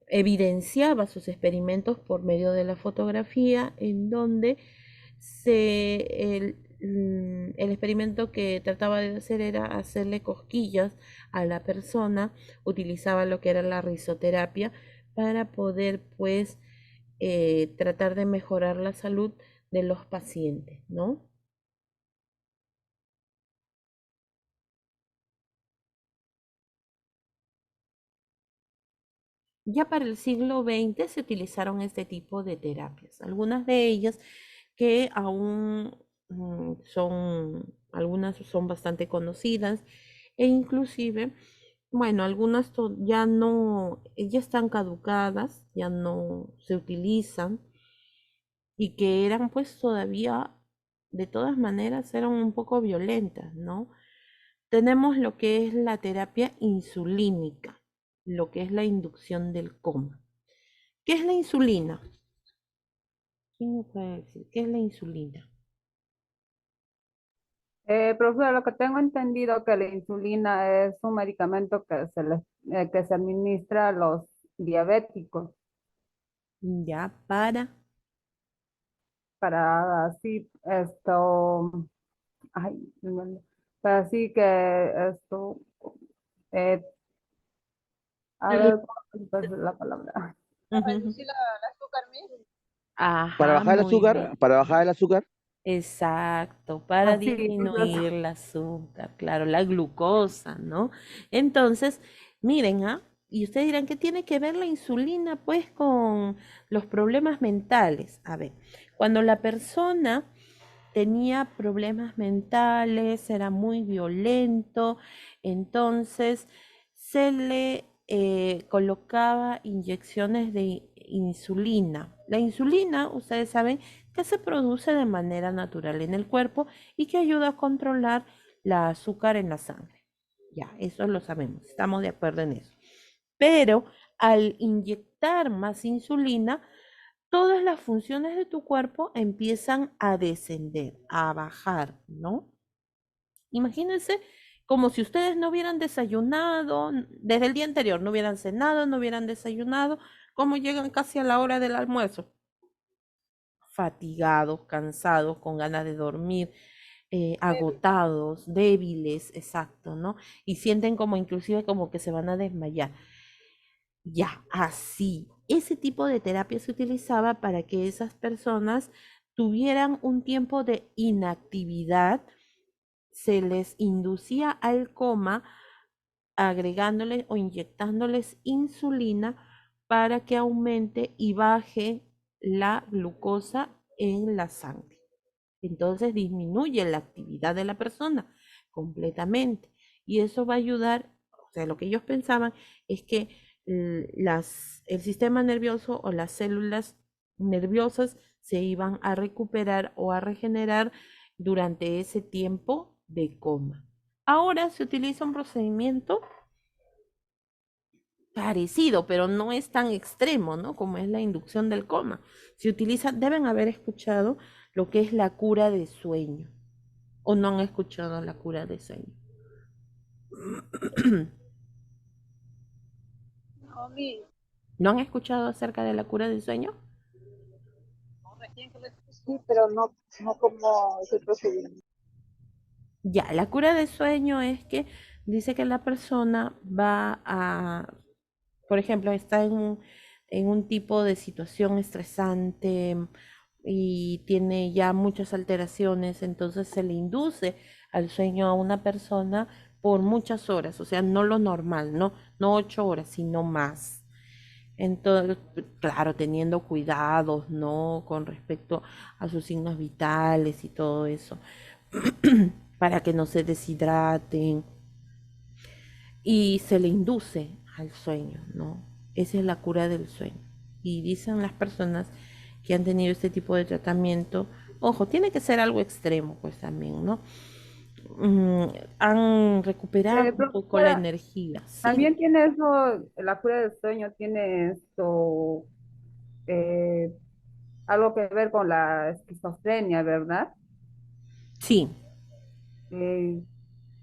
evidenciaba sus experimentos por medio de la fotografía, en donde el experimento que trataba de hacer era hacerle cosquillas a la persona, utilizaba lo que era la risoterapia para poder pues tratar de mejorar la salud de los pacientes, ¿no? Ya para el siglo XX se utilizaron este tipo de terapias, algunas de ellas que aún algunas son bastante conocidas e inclusive, bueno, algunas ya no, ya están caducadas, ya no se utilizan y que eran pues todavía, de todas maneras, eran un poco violentas, ¿no? Tenemos lo que es la terapia insulínica, lo que es la inducción del coma. ¿Qué es la insulina? ¿Quién me puede decir qué es la insulina? Profesora, lo que tengo entendido que la insulina es un medicamento que se administra a los diabéticos Ya para así ay, para así que eh, a ver, ¿cuál es la palabra? Reducir el azúcar, Para Ajá, bajar el muy azúcar, bien. para bajar el azúcar. Exacto, para Así, entonces, disminuir el azúcar, claro, la glucosa, ¿no? Entonces, miren, ¿ah? Y ustedes dirán, ¿qué tiene que ver la insulina, pues, con los problemas mentales? A ver, cuando la persona tenía problemas mentales, era muy violento, entonces se le colocaba inyecciones de insulina. La insulina, ustedes saben, que se produce de manera natural en el cuerpo y que ayuda a controlar la azúcar en la sangre. Ya, eso lo sabemos, estamos de acuerdo en eso. Pero al inyectar más insulina, todas las funciones de tu cuerpo empiezan a descender, a bajar, ¿no? Imagínense como si ustedes no hubieran desayunado, desde el día anterior no hubieran cenado, no hubieran desayunado, como llegan casi a la hora del almuerzo, fatigados, cansados, con ganas de dormir, agotados, débiles, exacto, ¿no? Y sienten como inclusive como que se van a desmayar. Ya, así. Ese tipo de terapia se utilizaba para que esas personas tuvieran un tiempo de inactividad, se les inducía al coma agregándoles o inyectándoles insulina para que aumente y baje la glucosa en la sangre. Entonces disminuye la actividad de la persona completamente. Y eso va a ayudar, o sea, lo que ellos pensaban es que el sistema nervioso o las células nerviosas se iban a recuperar o a regenerar durante ese tiempo de coma. Ahora se utiliza un procedimiento parecido, pero no es tan extremo, ¿no? Como es la inducción del coma. Se utiliza, deben haber escuchado lo que es la cura de sueño, o no han escuchado la cura de sueño. No, mi, ¿No han escuchado acerca de la cura del sueño? sí, pero no como ese procedimiento. Ya, la cura de sueño es que dice que la persona va a, por ejemplo, está en un tipo de situación estresante y tiene ya muchas alteraciones, entonces se le induce al sueño a una persona por muchas horas, o sea, no lo normal, no 8 horas, sino más. Entonces, claro, teniendo cuidados, ¿no? Con respecto a sus signos vitales y todo eso, para que no se deshidraten y se le induce al sueño, ¿no? Esa es la cura del sueño. Y dicen las personas que han tenido este tipo de tratamiento, ojo, tiene que ser algo extremo, pues también, ¿no? Han recuperado un poco la profesora, energía, ¿sí? también tiene eso, la cura del sueño tiene esto, eh, algo que ver con la esquizofrenia, ¿verdad? Sí. Eh,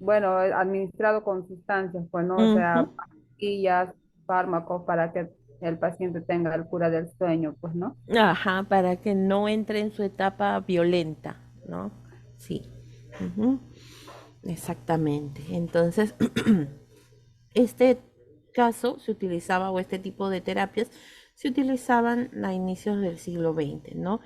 bueno, administrado con sustancias, pues no, o sea, Ujú. pastillas, fármacos para que el paciente tenga el cura del sueño, pues, ¿no? Ajá, para que no entre en su etapa violenta, ¿no? Sí. Ujú. Exactamente. Entonces, este caso se utilizaba, o este tipo de terapias se utilizaban a inicios del siglo XX, ¿no?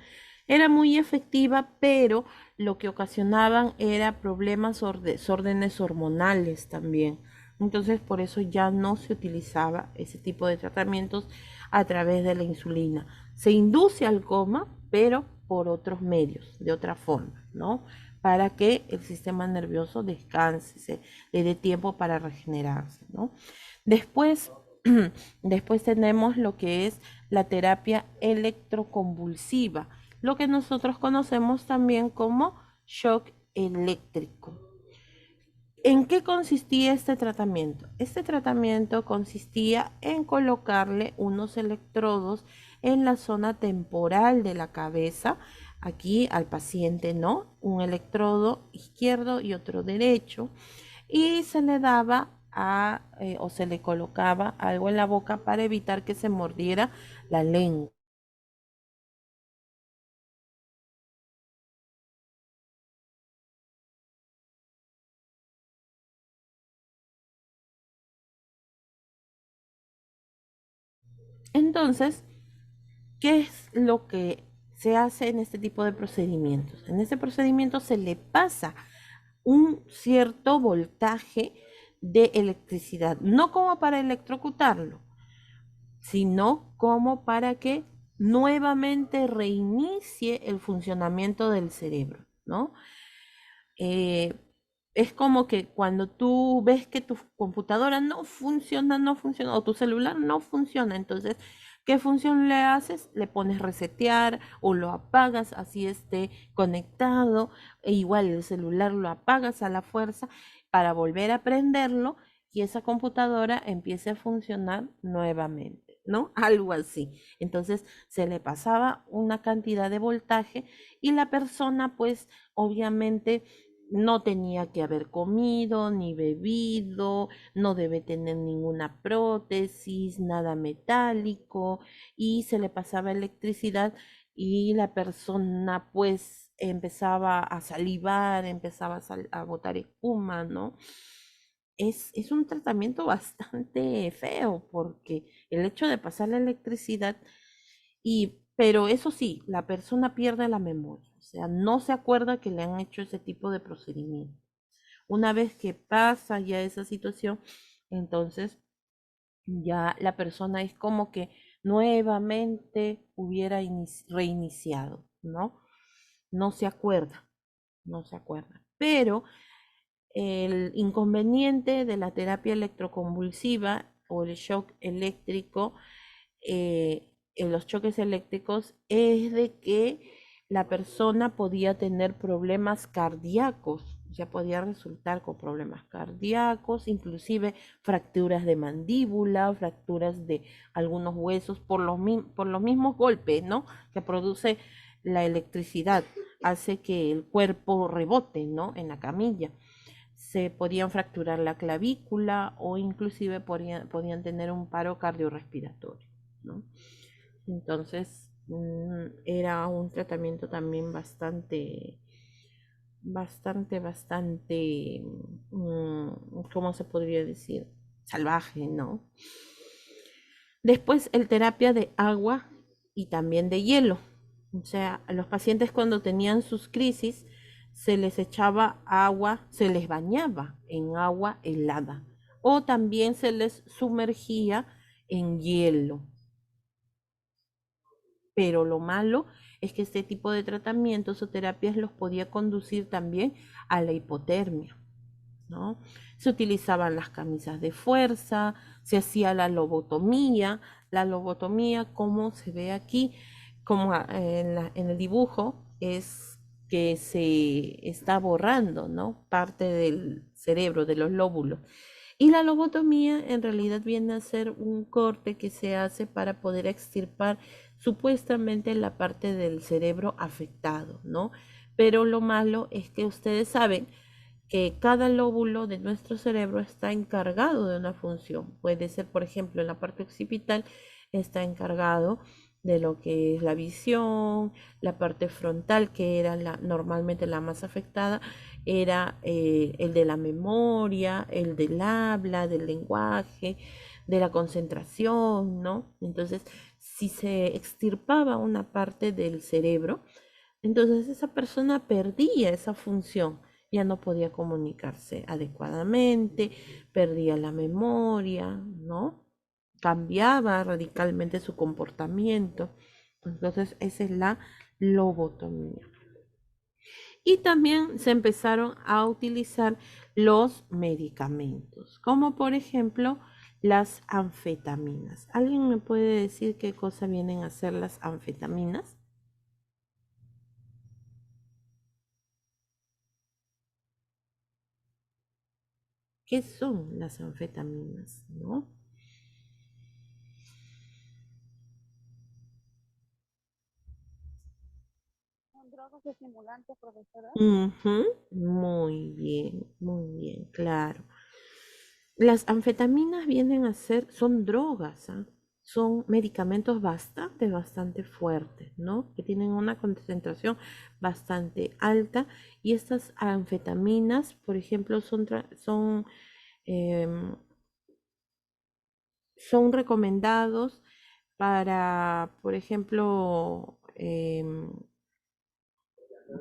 Era muy efectiva, pero lo que ocasionaban era problemas o desórdenes hormonales también. Entonces, por eso ya no se utilizaba ese tipo de tratamientos a través de la insulina. Se induce al coma, pero por otros medios, de otra forma, ¿no? Para que el sistema nervioso descanse, le dé tiempo para regenerarse, ¿no? Después, después tenemos lo que es la terapia electroconvulsiva, lo que nosotros conocemos también como shock eléctrico. ¿En qué consistía este tratamiento? Este tratamiento consistía en colocarle unos electrodos en la zona temporal de la cabeza, aquí al paciente, ¿no? Un electrodo izquierdo y otro derecho, y se le daba o se le colocaba algo en la boca para evitar que se mordiera la lengua. Entonces, ¿qué es lo que se hace en este tipo de procedimientos? En este procedimiento se le pasa un cierto voltaje de electricidad, no como para electrocutarlo, sino como para que nuevamente reinicie el funcionamiento del cerebro, ¿no? Eh, es como que cuando tú ves que tu computadora no funciona, o tu celular no funciona, entonces, ¿qué función le haces? Le pones resetear o lo apagas así esté conectado, e igual el celular lo apagas a la fuerza para volver a prenderlo y esa computadora empiece a funcionar nuevamente, ¿no? Algo así. Entonces se le pasaba una cantidad de voltaje y la persona pues obviamente no tenía que haber comido ni bebido, no debe tener ninguna prótesis, nada metálico, y se le pasaba electricidad y la persona pues empezaba a salivar, empezaba a botar espuma, ¿no? Es un tratamiento bastante feo porque el hecho de pasar la electricidad pero eso sí, la persona pierde la memoria, o sea, no se acuerda que le han hecho ese tipo de procedimiento. Una vez que pasa ya esa situación, entonces ya la persona es como que nuevamente hubiera reiniciado, ¿no? No se acuerda, no se acuerda. Pero el inconveniente de la terapia electroconvulsiva o el shock eléctrico en los choques eléctricos es de que la persona podía tener problemas cardíacos, ya podía resultar con problemas cardíacos, inclusive fracturas de mandíbula, fracturas de algunos huesos por los mismos golpes, ¿no? Que produce la electricidad, hace que el cuerpo rebote, ¿no? En la camilla. Se podían fracturar la clavícula o inclusive podían tener un paro cardiorrespiratorio, ¿no? Entonces, era un tratamiento también bastante, ¿cómo se podría decir? Salvaje, ¿no? Después, el terapia de agua y también de hielo. O sea, a los pacientes cuando tenían sus crisis, se les echaba agua, se les bañaba en agua helada o también se les sumergía en hielo. Pero lo malo es que este tipo de tratamientos o terapias los podía conducir también a la hipotermia, ¿no? Se utilizaban las camisas de fuerza, se hacía la lobotomía como se ve aquí, como en el dibujo, es que se está borrando, ¿no? Parte del cerebro, de los lóbulos. Y la lobotomía en realidad viene a ser un corte que se hace para poder extirpar supuestamente la parte del cerebro afectado, ¿no? Pero lo malo es que ustedes saben que cada lóbulo de nuestro cerebro está encargado de una función. Puede ser, por ejemplo, en la parte occipital está encargado de lo que es la visión, la parte frontal, que era normalmente la más afectada, era el de la memoria, el del habla, del lenguaje, de la concentración, ¿no? Entonces, si se extirpaba una parte del cerebro, entonces esa persona perdía esa función, ya no podía comunicarse adecuadamente, perdía la memoria, ¿no? Cambiaba radicalmente su comportamiento. Entonces esa es la lobotomía. Y también se empezaron a utilizar los medicamentos, como por ejemplo las anfetaminas. ¿Alguien me puede decir qué cosa vienen a ser las anfetaminas? ¿Qué son las anfetaminas, no? ¿Son drogas estimulantes, profesora? Ujú, muy bien, claro. Las anfetaminas vienen a ser, son drogas, ¿ah? Son medicamentos bastante fuertes, ¿no? Que tienen una concentración bastante alta y estas anfetaminas, por ejemplo, em, son recomendados para, por ejemplo,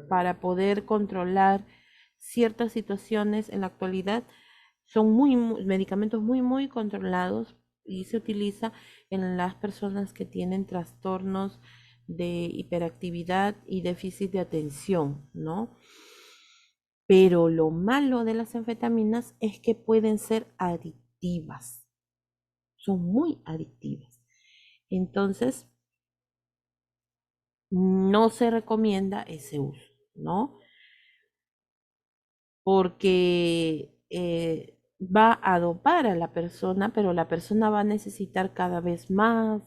para poder controlar ciertas situaciones en la actualidad. Son medicamentos muy controlados y se utiliza en las personas que tienen trastornos de hiperactividad y déficit de atención, ¿no? Pero lo malo de las anfetaminas es que pueden ser adictivas, son muy adictivas. Entonces, no se recomienda ese uso, ¿no? Porque va a dopar a la persona, pero la persona va a necesitar cada vez más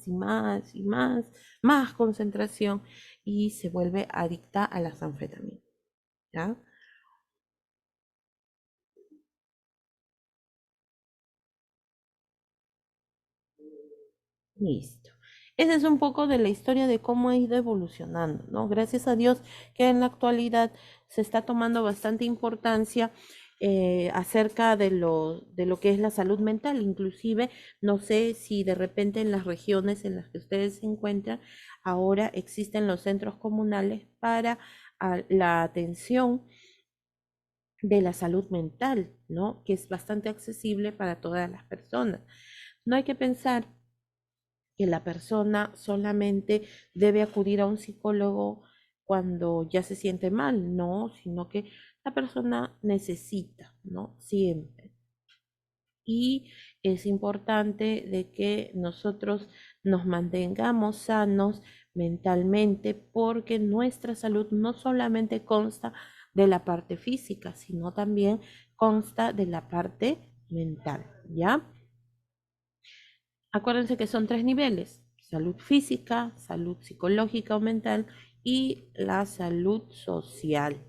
concentración y se vuelve adicta a las anfetaminas, ¿ya? Listo. Esa es un poco de la historia de cómo ha ido evolucionando, ¿no? Gracias a Dios que en la actualidad se está tomando bastante importancia acerca de lo que es la salud mental. Inclusive, no sé si de repente en las regiones en las que ustedes se encuentran, ahora existen los centros comunales para la atención de la salud mental, ¿no? Que es bastante accesible para todas las personas. No hay que pensar que la persona solamente debe acudir a un psicólogo cuando ya se siente mal, no, sino que la persona necesita, ¿no? Siempre. Y es importante de que nosotros nos mantengamos sanos mentalmente porque nuestra salud no solamente consta de la parte física, sino también consta de la parte mental, ¿ya? Acuérdense que son tres niveles: salud física, salud psicológica o mental y la salud social.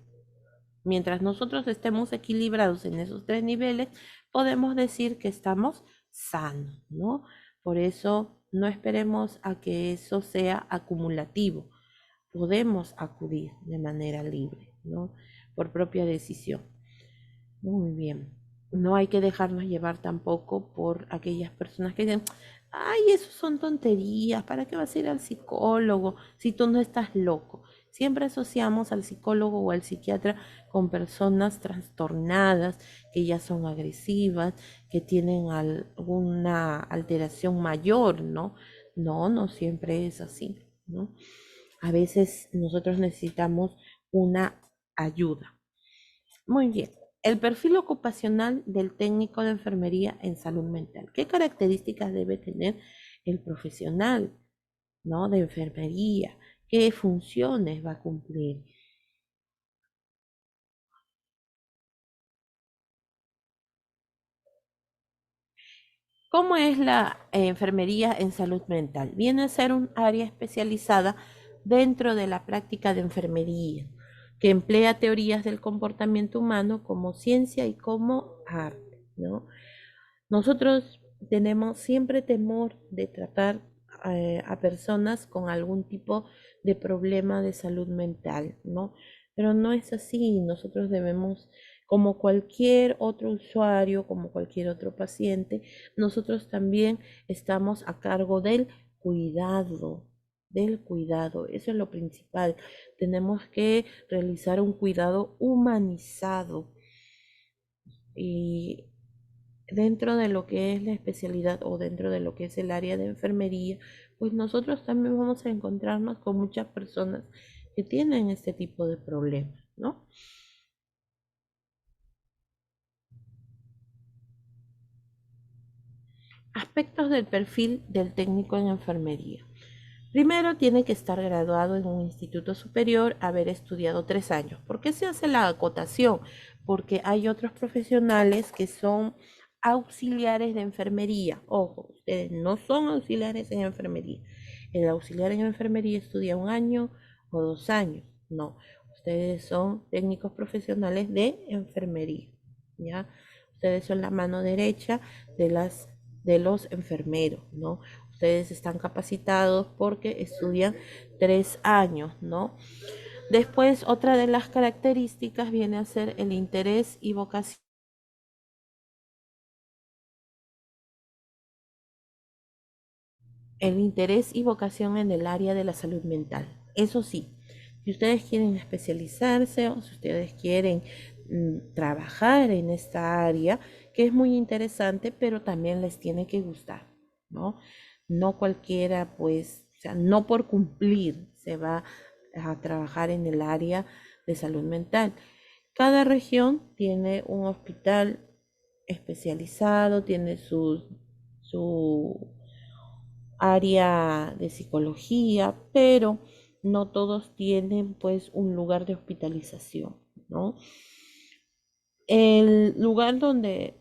Mientras nosotros estemos equilibrados en esos tres niveles, podemos decir que estamos sanos, ¿no? Por eso no esperemos a que eso sea acumulativo. Podemos acudir de manera libre, ¿no? Por propia decisión. Muy bien. No hay que dejarnos llevar tampoco por aquellas personas que dicen, ay, eso son tonterías, ¿para qué vas a ir al psicólogo si tú no estás loco? Siempre asociamos al psicólogo o al psiquiatra con personas trastornadas, que ya son agresivas, que tienen alguna alteración mayor, ¿no? No, no siempre es así, ¿no? A veces nosotros necesitamos una ayuda. Muy bien. El perfil ocupacional del técnico de enfermería en salud mental. ¿Qué características debe tener el profesional, ¿no? De enfermería? ¿Qué funciones va a cumplir? ¿Cómo es la enfermería en salud mental? Viene a ser un área especializada dentro de la práctica de enfermería, que emplea teorías del comportamiento humano como ciencia y como arte, ¿no? Nosotros tenemos siempre temor de tratar a personas con algún tipo de problema de salud mental, ¿no? Pero no es así. Nosotros debemos, como cualquier otro usuario, como cualquier otro paciente, nosotros también estamos a cargo del cuidado. Eso es lo principal. Tenemos que realizar un cuidado humanizado. Y dentro de lo que es la especialidad o dentro de lo que es el área de enfermería, pues nosotros también vamos a encontrarnos con muchas personas que tienen este tipo de problemas, ¿no? Aspectos del perfil del técnico en enfermería. Primero, tiene que estar graduado en un instituto superior, haber estudiado 3 años. ¿Por qué se hace la acotación? Porque hay otros profesionales que son auxiliares de enfermería. Ojo, ustedes no son auxiliares en enfermería. El auxiliar en enfermería estudia 1 año o 2 años. No, ustedes son técnicos profesionales de enfermería, ¿ya? Ustedes son la mano derecha de los enfermeros, ¿no? Ustedes están capacitados porque estudian 3 años, ¿no? Después, otra de las características viene a ser el interés y vocación. El interés y vocación en el área de la salud mental. Eso sí, si ustedes quieren especializarse o si ustedes quieren trabajar en esta área, que es muy interesante, pero también les tiene que gustar, ¿no? No cualquiera, pues, o sea, no por cumplir se va a trabajar en el área de salud mental. Cada región tiene un hospital especializado, tiene su área de psicología, pero no todos tienen pues un lugar de hospitalización, ¿no? El lugar donde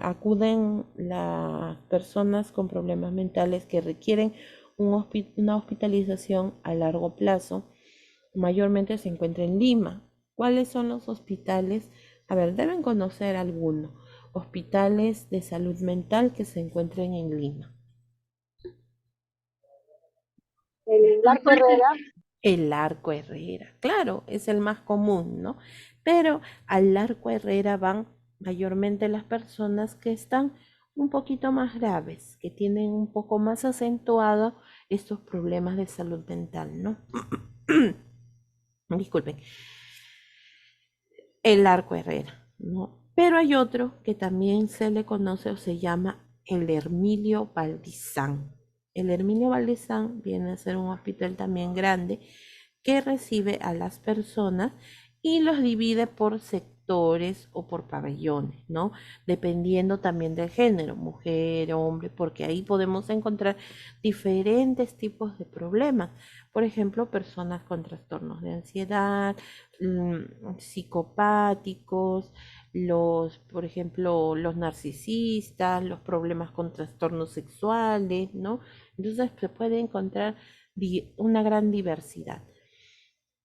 acuden las personas con problemas mentales que requieren una hospitalización a largo plazo, mayormente se encuentra en Lima. ¿Cuáles son los hospitales? A ver, deben conocer algunos hospitales de salud mental que se encuentren en Lima. El Arco Herrera. El Arco Herrera, claro, es el más común, ¿no? Pero al Arco Herrera van mayormente las personas que están un poquito más graves, que tienen un poco más acentuados estos problemas de salud mental, ¿no? Disculpen. El Arco Herrera, ¿no? Pero hay otro que también se le conoce o se llama el Hermilio Valdizán. El Hermilio Valdizán viene a ser un hospital también grande que recibe a las personas y los divide por sectores o por pabellones, ¿no? Dependiendo también del género, mujer, hombre, porque ahí podemos encontrar diferentes tipos de problemas. Por ejemplo, personas con trastornos de ansiedad, psicopáticos, por ejemplo, los narcisistas, los problemas con trastornos sexuales, ¿no? Entonces se puede encontrar una gran diversidad.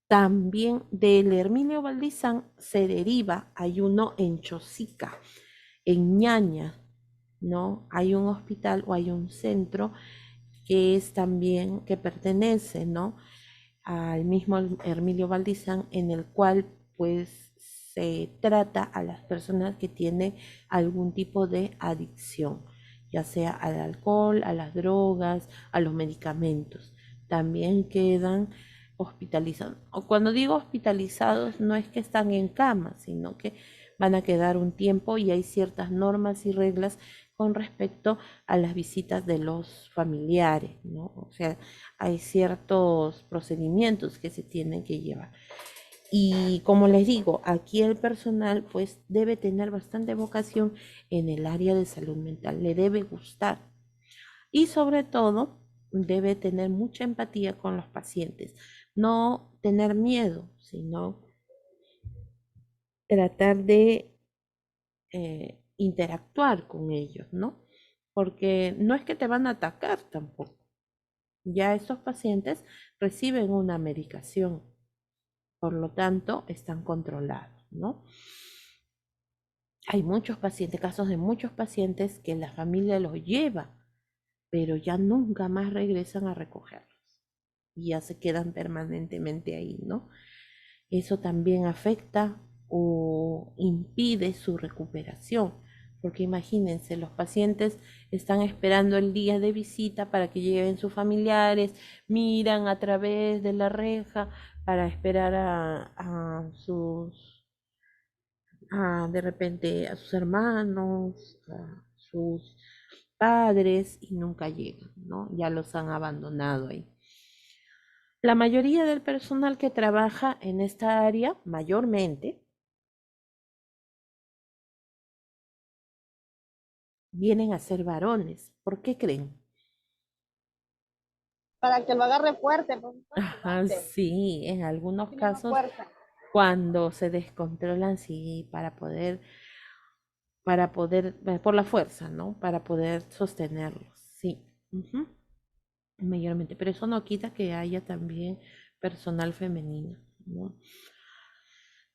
También del Herminio Valdizán se deriva, hay uno en Chosica, en Ñaña, ¿no? Hay un hospital o hay un centro que es también, que pertenece, ¿no? Al mismo Hermilio Valdizán, en el cual pues se trata a las personas que tienen algún tipo de adicción, ya sea al alcohol, a las drogas, a los medicamentos. También quedan hospitalizados. O cuando digo hospitalizados, no es que están en cama, sino que van a quedar un tiempo y hay ciertas normas y reglas con respecto a las visitas de los familiares, ¿no? O sea, hay ciertos procedimientos que se tienen que llevar. Y como les digo, aquí el personal pues debe tener bastante vocación en el área de salud mental, le debe gustar y sobre todo debe tener mucha empatía con los pacientes, no tener miedo, sino tratar de interactuar con ellos, ¿no? porque no es que te van a atacar tampoco. Ya estos pacientes reciben una medicación, por lo tanto están controlados, ¿no? Hay muchos pacientes, casos de muchos pacientes que la familia los lleva, pero ya nunca más regresan a recogerlos y ya se quedan permanentemente ahí, ¿no? Eso también afecta o impide su recuperación, porque imagínense, los pacientes están esperando el día de visita para que lleguen sus familiares, miran a través de la reja para esperar a sus, de repente a sus hermanos, a sus padres y nunca llegan, ¿no? Ya los han abandonado ahí. La mayoría del personal que trabaja en esta área, mayormente, vienen a ser varones. ¿Por qué creen? Para que lo agarre fuerte, pues, Ajá, sí, en algunos tiene más casos, fuerza. cuando se descontrolan, sí, por la fuerza, ¿no? Para poder sostenerlos, sí. Ujú, mayormente, pero eso no quita que haya también personal femenino, ¿no?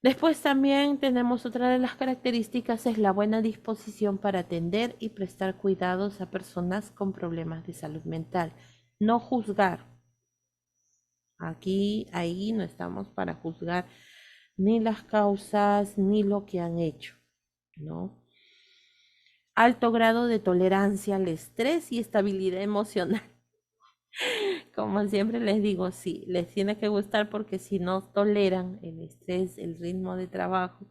Después también tenemos otra de las características, es la buena disposición para atender y prestar cuidados a personas con problemas de salud mental. No juzgar. Aquí, ahí no estamos para juzgar ni las causas ni lo que han hecho, ¿no? Alto grado de tolerancia al estrés y estabilidad emocional. Como siempre les digo, sí, les tiene que gustar porque si no toleran el estrés, el ritmo de trabajo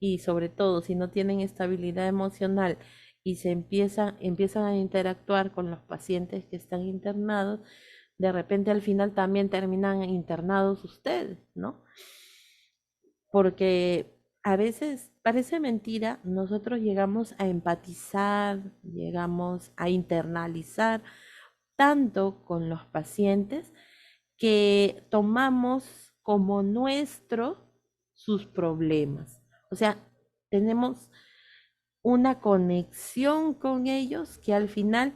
y sobre todo si no tienen estabilidad emocional y empiezan a interactuar con los pacientes que están internados, de repente al final también terminan internados ustedes, ¿no? Porque a veces parece mentira, nosotros llegamos a empatizar, llegamos a internalizar tanto con los pacientes que tomamos como nuestro sus problemas. O sea, tenemos una conexión con ellos que al final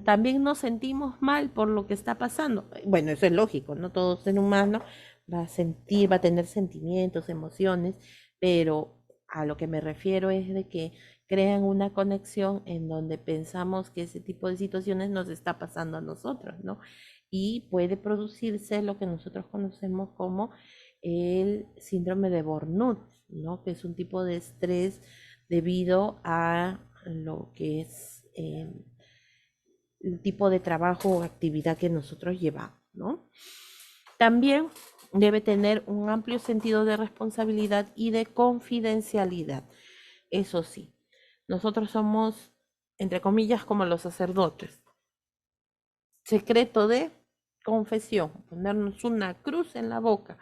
también nos sentimos mal por lo que está pasando. Bueno, eso es lógico, no todo ser humano va a sentir, va a tener sentimientos, emociones, pero a lo que me refiero es de que crean una conexión en donde pensamos que ese tipo de situaciones nos está pasando a nosotros, ¿no? Y puede producirse lo que nosotros conocemos como el síndrome de Burnout, ¿no? Que es un tipo de estrés debido a lo que es el tipo de trabajo o actividad que nosotros llevamos, ¿no? También debe tener un amplio sentido de responsabilidad y de confidencialidad. Eso sí, nosotros somos, entre comillas, como los sacerdotes. Secreto de confesión, ponernos una cruz en la boca.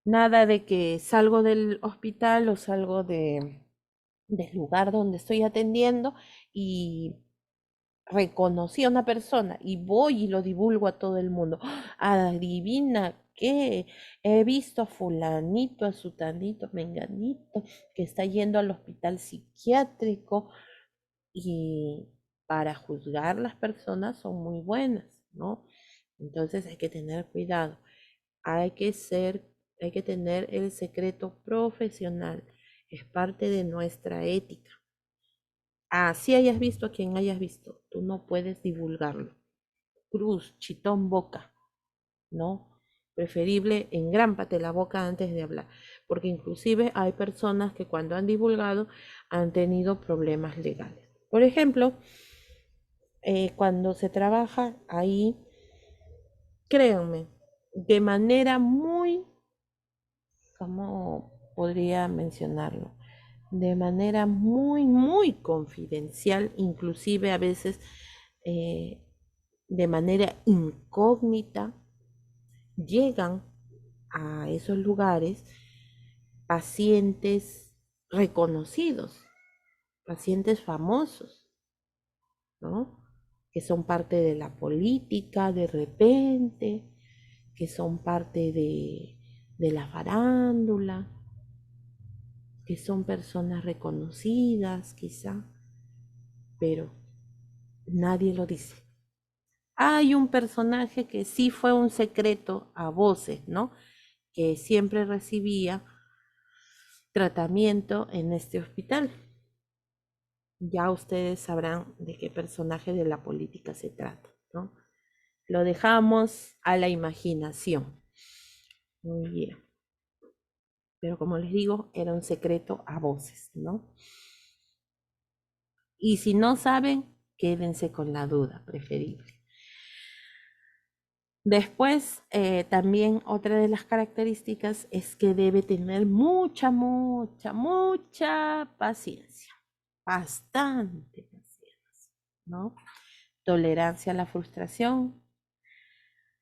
Nada de que salgo del hospital o salgo del lugar donde estoy atendiendo y reconocí a una persona y voy y lo divulgo a todo el mundo. Adivina qué, he visto a fulanito, a sutanito, menganito, que está yendo al hospital psiquiátrico y para juzgar las personas son muy buenas, ¿no? Entonces hay que tener cuidado, hay que hay que tener el secreto profesional, es parte de nuestra ética. Así hayas visto a quien hayas visto, tú no puedes divulgarlo. Cruz, chitón, boca, ¿no? Preferible engrámpate la boca antes de hablar, porque inclusive hay personas que cuando han divulgado han tenido problemas legales. Por ejemplo, cuando se trabaja ahí, créanme, de manera muy, ¿cómo podría mencionarlo? De manera muy, muy confidencial, inclusive a veces de manera incógnita, llegan a esos lugares pacientes reconocidos, pacientes famosos, ¿no? Que son parte de la política de repente, que son parte de la farándula, que son personas reconocidas quizá, pero nadie lo dice. Hay un personaje que sí fue un secreto a voces, ¿no? Que siempre recibía tratamiento en este hospital. Ya ustedes sabrán de qué personaje de la política se trata, ¿no? Lo dejamos a la imaginación. Muy bien. Pero como les digo, era un secreto a voces, ¿no? Y si no saben, quédense con la duda, preferible. Después, también otra de las características es que debe tener mucha paciencia. Bastante paciencia, ¿no? Tolerancia a la frustración.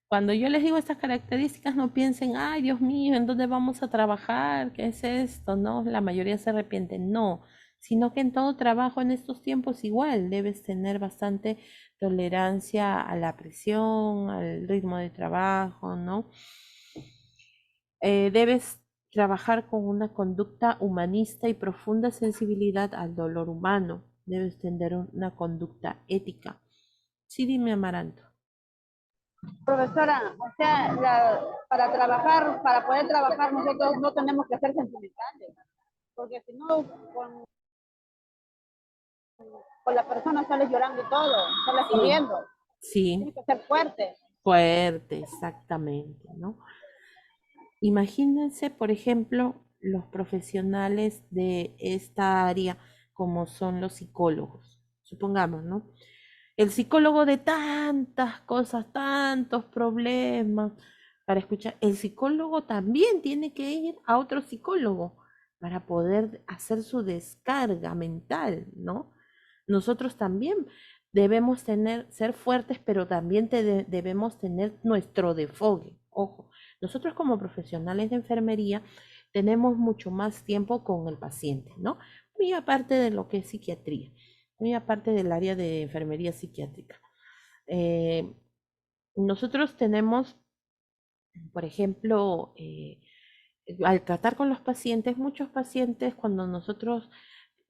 Cuando yo les digo estas características, no piensen, ay, Dios mío, ¿en dónde vamos a trabajar? ¿Qué es esto? No, la mayoría se arrepienten. No, sino que en todo trabajo en estos tiempos igual debes tener bastante tolerancia a la presión, al ritmo de trabajo, ¿no? Debes trabajar con una conducta humanista y profunda sensibilidad al dolor humano. Debes tener una conducta ética. Sí, dime, Amaranto. Profesora, o sea, para trabajar, para poder trabajar nosotros no tenemos que ser sentimentales, porque si no, con la persona sale llorando y todo, sale Sí, corriendo. sí, Tiene que ser fuerte. fuerte, exactamente, ¿no? Imagínense, por ejemplo, los profesionales de esta área, como son los psicólogos, supongamos, ¿no? El psicólogo de tantas cosas, tantos problemas para escuchar, el psicólogo también tiene que ir a otro psicólogo para poder hacer su descarga mental, ¿no? Nosotros también debemos ser fuertes, pero también debemos tener nuestro desfogue. Ojo, nosotros como profesionales de enfermería tenemos mucho más tiempo con el paciente, ¿no? Muy aparte de lo que es psiquiatría, muy aparte del área de enfermería psiquiátrica. Nosotros tenemos, por ejemplo, al tratar con los pacientes, muchos pacientes cuando nosotros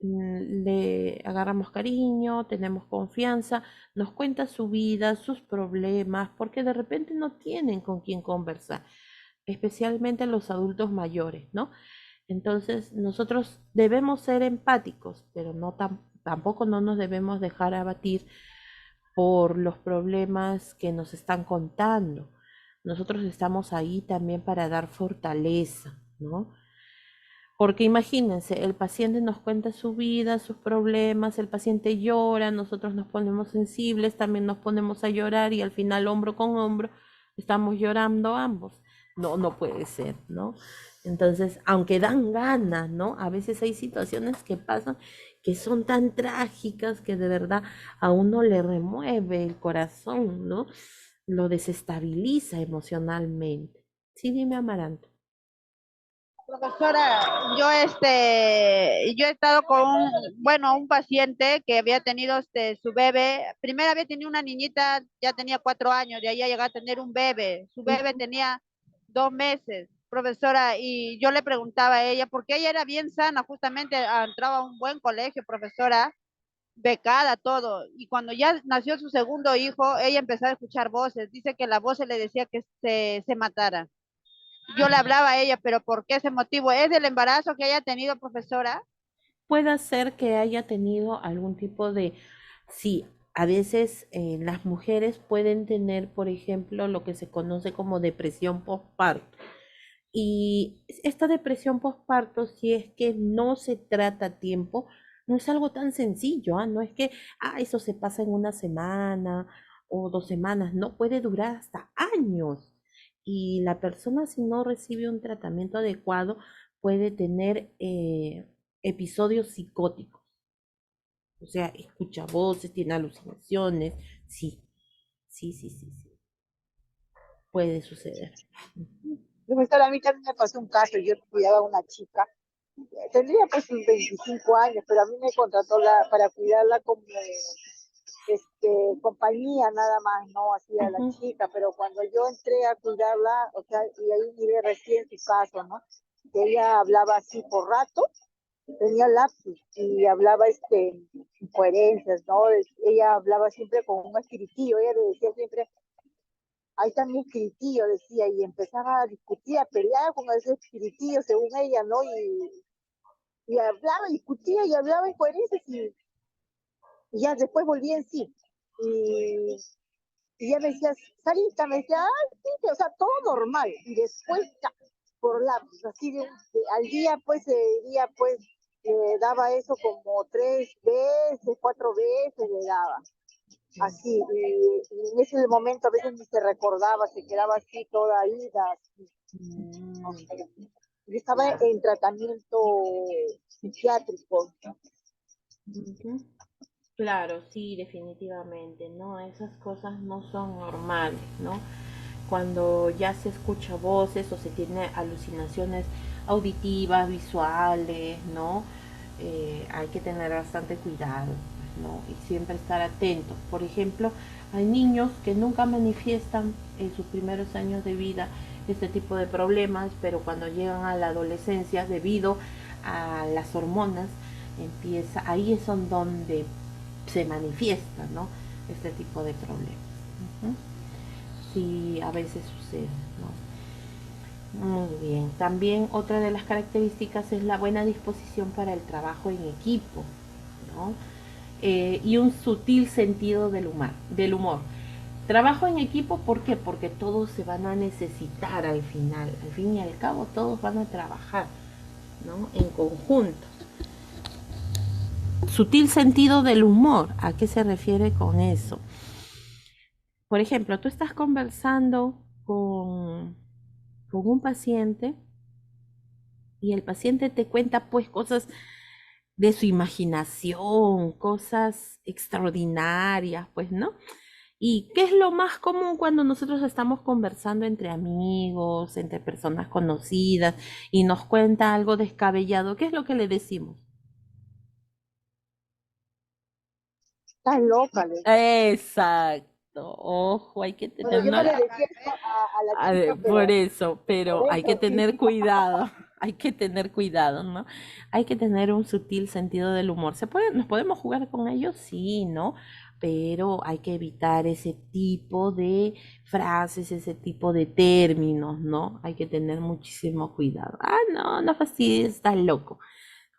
le agarramos cariño, tenemos confianza, nos cuenta su vida, sus problemas, porque de repente no tienen con quién conversar, especialmente los adultos mayores, ¿no? Entonces, nosotros debemos ser empáticos, pero tampoco no nos debemos dejar abatir por los problemas que nos están contando. Nosotros estamos ahí también para dar fortaleza, ¿no? Porque imagínense, el paciente nos cuenta su vida, sus problemas, el paciente llora, nosotros nos ponemos sensibles, también nos ponemos a llorar y al final hombro con hombro estamos llorando ambos. No, no puede ser, ¿no? Entonces, aunque dan ganas, ¿no? A veces hay situaciones que pasan que son tan trágicas que de verdad a uno le remueve el corazón, ¿no? Lo desestabiliza emocionalmente. Sí, dime, Amaranto. Profesora, yo he estado con un paciente que había tenido su bebé. Primero había tenido una niñita, ya tenía 4 años, de ahí a llegar a tener un bebé. Su bebé tenía 2 meses, profesora, y yo le preguntaba a ella, porque ella era bien sana, justamente entraba a un buen colegio, profesora, becada, todo. Y cuando ya nació su segundo hijo, ella empezó a escuchar voces. Dice que la voz le decía que se matara. Yo le hablaba a ella, pero ¿por qué ese motivo? ¿Es del embarazo que haya tenido, profesora? Puede ser que haya tenido algún tipo de, sí, a veces las mujeres pueden tener, por ejemplo, lo que se conoce como depresión postparto. Y esta depresión postparto, si es que no se trata a tiempo, no es algo tan sencillo, ¿ah? No es que, eso se pasa en una semana o 2 semanas, no, puede durar hasta años. Y la persona, si no recibe un tratamiento adecuado, puede tener episodios psicóticos. O sea, escucha voces, tiene alucinaciones. Sí, sí, sí, sí, sí. Puede suceder. Profesora, a mí también me pasó un caso. Yo cuidaba a una chica, tendría pues sus 25 años, pero a mí me contrató para cuidarla como compañía nada más, no hacía la chica, pero cuando yo entré a cuidarla, o sea, y ahí miré recién su caso, ¿no? Que ella hablaba así por rato, tenía lapsus y hablaba incoherencias, ¿no? Ella hablaba siempre con un espiritillo, ella le decía siempre, ahí está mi espiritillo, decía, y empezaba a discutir, a pelear con ese espiritillo, según ella, ¿no? Y hablaba, discutía y hablaba incoherencias y ya después volvía en sí. Y, y ya me decía, Sarita, me decía, ay, sí, o sea, todo normal. Y después, por lapsus, así al día, le daba eso como 3 veces, 4 veces le daba. Así, y en ese momento a veces ni se recordaba, se quedaba así toda ida, así, no sé. Yo estaba en tratamiento psiquiátrico. Ujú. Claro, sí, definitivamente, ¿no? Esas cosas no son normales, ¿no? Cuando ya se escucha voces o se tiene alucinaciones auditivas, visuales, ¿no? Hay que tener bastante cuidado, ¿no? Y siempre estar atentos. Por ejemplo, hay niños que nunca manifiestan en sus primeros años de vida este tipo de problemas, pero cuando llegan a la adolescencia, debido a las hormonas, ahí es donde se manifiesta, ¿no? Este tipo de problemas. Ujú. Sí, a veces sucede, ¿no? Muy bien. También otra de las características es la buena disposición para el trabajo en equipo, ¿no? Y un sutil sentido del humor. Trabajo en equipo, ¿por qué? Porque todos se van a necesitar al final. Al fin y al cabo, todos van a trabajar, ¿no? En conjunto. Sutil sentido del humor, ¿a qué se refiere con eso? Por ejemplo, tú estás conversando con un paciente y el paciente te cuenta pues cosas de su imaginación, cosas extraordinarias, pues, ¿no? ¿Y qué es lo más común cuando nosotros estamos conversando entre amigos, entre personas conocidas y nos cuenta algo descabellado? ¿Qué es lo que le decimos? Estás loca, le digo. Exacto. Ojo, hay que Bueno, tener, yo no no le la- decía eso a la chica, por pero eso, pero por hay que eso sí. tener cuidado, hay que tener cuidado, ¿no? Hay que tener un sutil sentido del humor. ¿Nos podemos jugar con ellos? Sí, ¿no? Pero hay que evitar ese tipo de frases, ese tipo de términos, ¿no? Hay que tener muchísimo cuidado. Ah, no, no fastidies, está loco.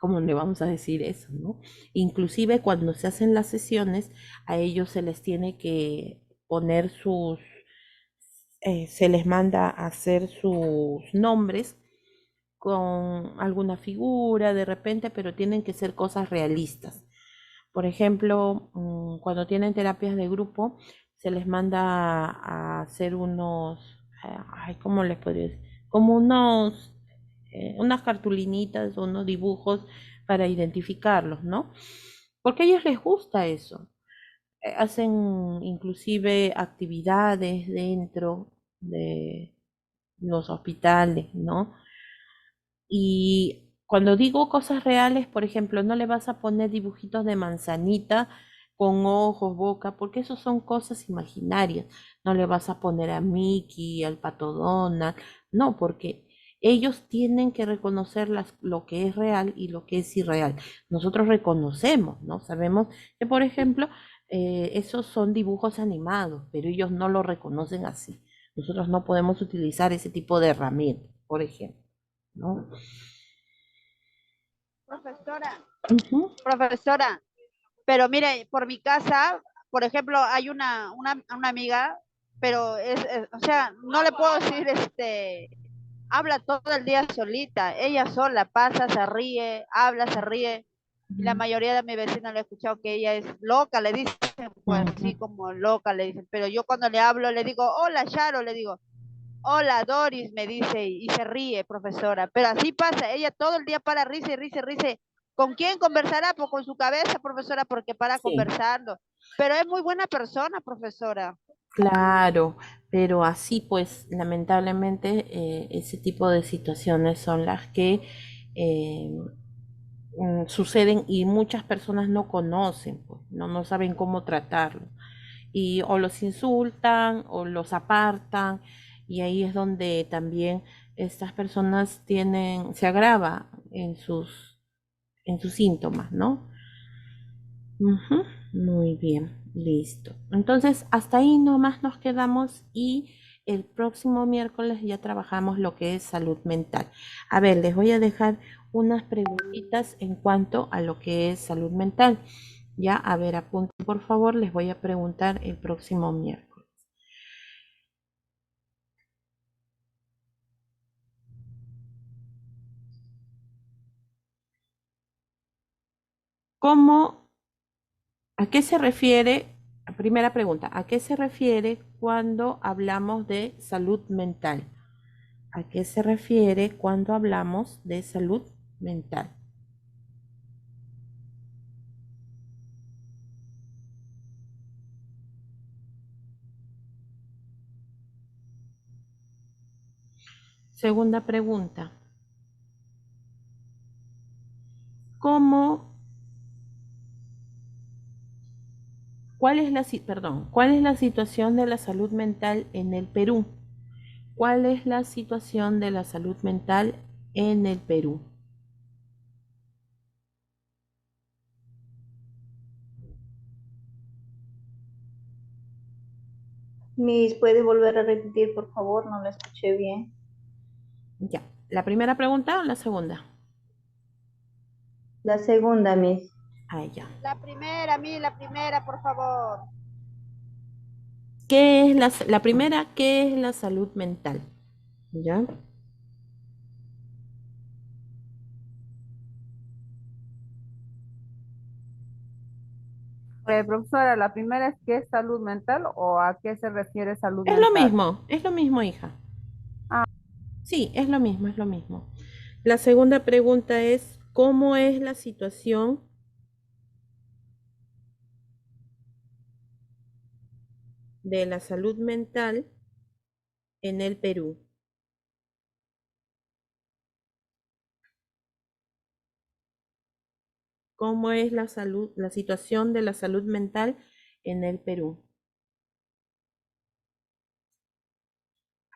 ¿Cómo le vamos a decir eso, no? Inclusive cuando se hacen las sesiones, a ellos se les tiene que poner se les manda a hacer sus nombres con alguna figura de repente, pero tienen que ser cosas realistas. Por ejemplo, cuando tienen terapias de grupo, se les manda a hacer ¿cómo les podría decir? Como unas cartulinitas o unos dibujos para identificarlos, ¿no? Porque a ellos les gusta eso. Hacen inclusive actividades dentro de los hospitales, ¿no? Y cuando digo cosas reales, por ejemplo, no le vas a poner dibujitos de manzanita con ojos, boca, porque eso son cosas imaginarias. No le vas a poner a Mickey, al Pato Donald, no, porque ellos tienen que reconocer lo que es real y lo que es irreal. Nosotros reconocemos, ¿no? Sabemos que, por ejemplo, esos son dibujos animados, pero ellos no lo reconocen así. Nosotros no podemos utilizar ese tipo de herramientas, por ejemplo, ¿no? Profesora, Ujú. profesora, pero mire, por mi casa, por ejemplo, hay una amiga, pero o sea, no le puedo decir, habla todo el día solita, ella sola pasa, se ríe, habla, se ríe, y la mayoría de mis vecinos le he escuchado que ella es loca, le dicen, pues así Ujú. como loca, le dicen, pero yo cuando le hablo, le digo, hola Charo, le digo, hola Doris, me dice, y se ríe, profesora, pero así pasa, ella todo el día para risa y risa y risa. ¿Con quién conversará? Pues con su cabeza, profesora, porque para Sí, conversando. Pero es muy buena persona, profesora. claro, pero así pues lamentablemente ese tipo de situaciones son las que eh, suceden y muchas personas no conocen, pues, no saben cómo tratarlo. Y o los insultan o los apartan y ahí es donde también estas personas se agrava en sus síntomas, ¿no? Ujú, muy bien, listo. Entonces, hasta ahí nomás nos quedamos y el próximo miércoles ya trabajamos lo que es salud mental. A ver, les voy a dejar unas preguntitas en cuanto a lo que es salud mental. Ya, a ver, apunten por favor, les voy a preguntar el próximo miércoles. ¿Cómo, a qué se refiere? Primera pregunta, ¿a qué se refiere cuando hablamos de salud mental? ¿A qué se refiere cuando hablamos de salud mental? Segunda pregunta, ¿cómo, cuál es la situación de la salud mental en el Perú? ¿Cuál es la situación de la salud mental en el Perú? Miss, ¿puede volver a repetir, por favor? No la escuché bien. Ya, ¿la primera pregunta o la segunda? La segunda, Miss. Ah, ya. La primera, por favor. ¿Qué es la primera? ¿Qué es la salud mental? ¿Ya? Profesora, la primera es ¿qué es salud mental o a qué se refiere salud mental? Es lo mismo, hija. Sí, es lo mismo, es lo mismo. La segunda pregunta es, ¿cómo es la situación de la salud mental en el Perú? ¿Cómo es la situación de la salud mental en el Perú?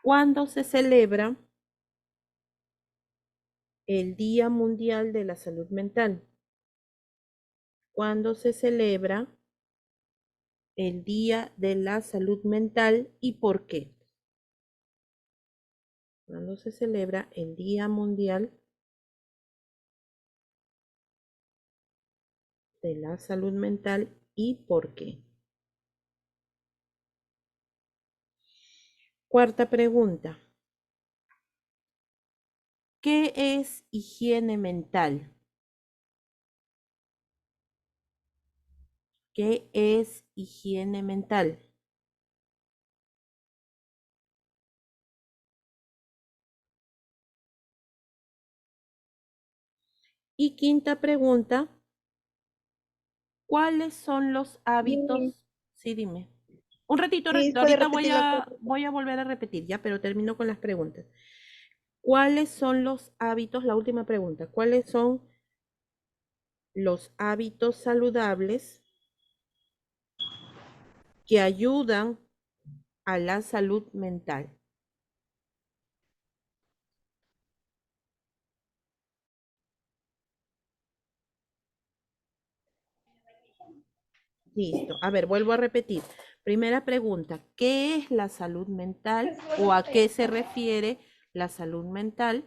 ¿Cuándo se celebra el Día Mundial de la Salud Mental? ¿Cuándo se celebra el Día de la Salud Mental y por qué? ¿Cuándo se celebra el Día Mundial de la Salud Mental y por qué? Cuarta pregunta. ¿Qué es higiene mental? ¿Qué es higiene mental? Y quinta pregunta, ¿cuáles son los Miss, hábitos? Sí, dime. Un ratito, Miss, ¿puede ahorita repetir la pregunta? voy a volver a repetir, ya, pero termino con las preguntas. ¿Cuáles son los hábitos? La última pregunta, ¿cuáles son los hábitos saludables que ayudan a la salud mental? Listo. A ver, vuelvo a repetir. Primera pregunta, ¿qué es la salud mental o a qué se refiere la salud mental?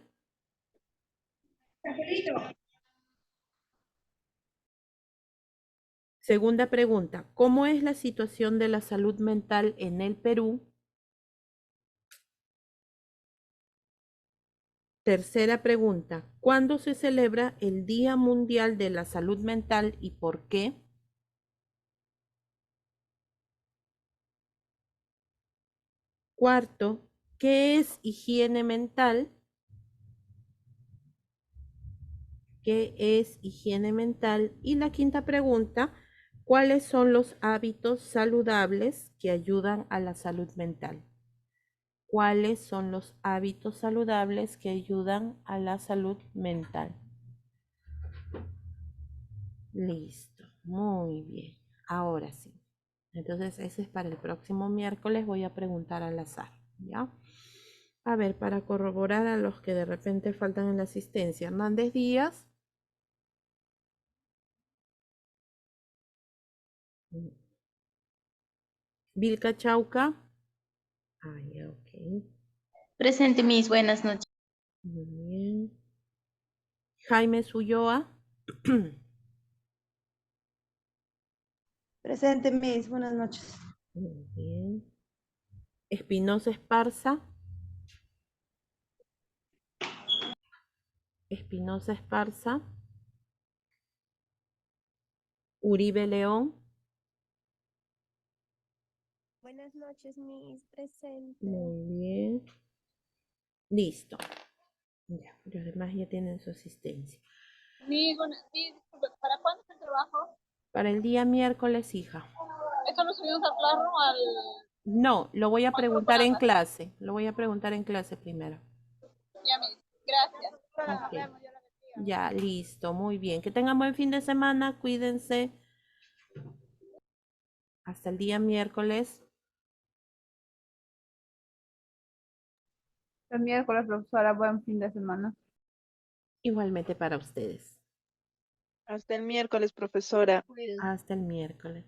Segunda pregunta, ¿cómo es la situación de la salud mental en el Perú? Tercera pregunta, ¿cuándo se celebra el Día Mundial de la Salud Mental y por qué? Cuarto, ¿qué es higiene mental? ¿Qué es higiene mental? Y la quinta pregunta, ¿cuáles son los hábitos saludables que ayudan a la salud mental? ¿Cuáles son los hábitos saludables que ayudan a la salud mental? Listo, muy bien. Ahora sí. Entonces, ese es para el próximo miércoles. Voy a preguntar al azar, ¿ya? A ver, para corroborar a los que de repente faltan en la asistencia. Hernández Díaz. Vilca Chauca. Ah, ya, ok. Presente, Miss. Buenas noches. Muy bien. Jaime Ulloa. Presente, Miss. Buenas noches. Muy bien. Espinosa Esparza. Espinosa Esparza. Uribe León. Buenas noches, Miss. Presente. Muy bien. Listo. Ya, los demás ya tienen su asistencia. Disculpe, ¿para cuándo es el trabajo? Para el día miércoles, hija. ¿Eso lo subimos al Classroom al...? No, lo voy a preguntar en clase. Lo voy a preguntar en clase primero. Ya, Miss. Gracias. Nos Ok. vemos, yo la bendiga. Ya, listo, muy bien. Que tengan buen fin de semana, cuídense. Hasta el día miércoles. El miércoles, profesora, buen fin de semana. Igualmente para ustedes. Hasta el miércoles, profesora. Hasta el miércoles.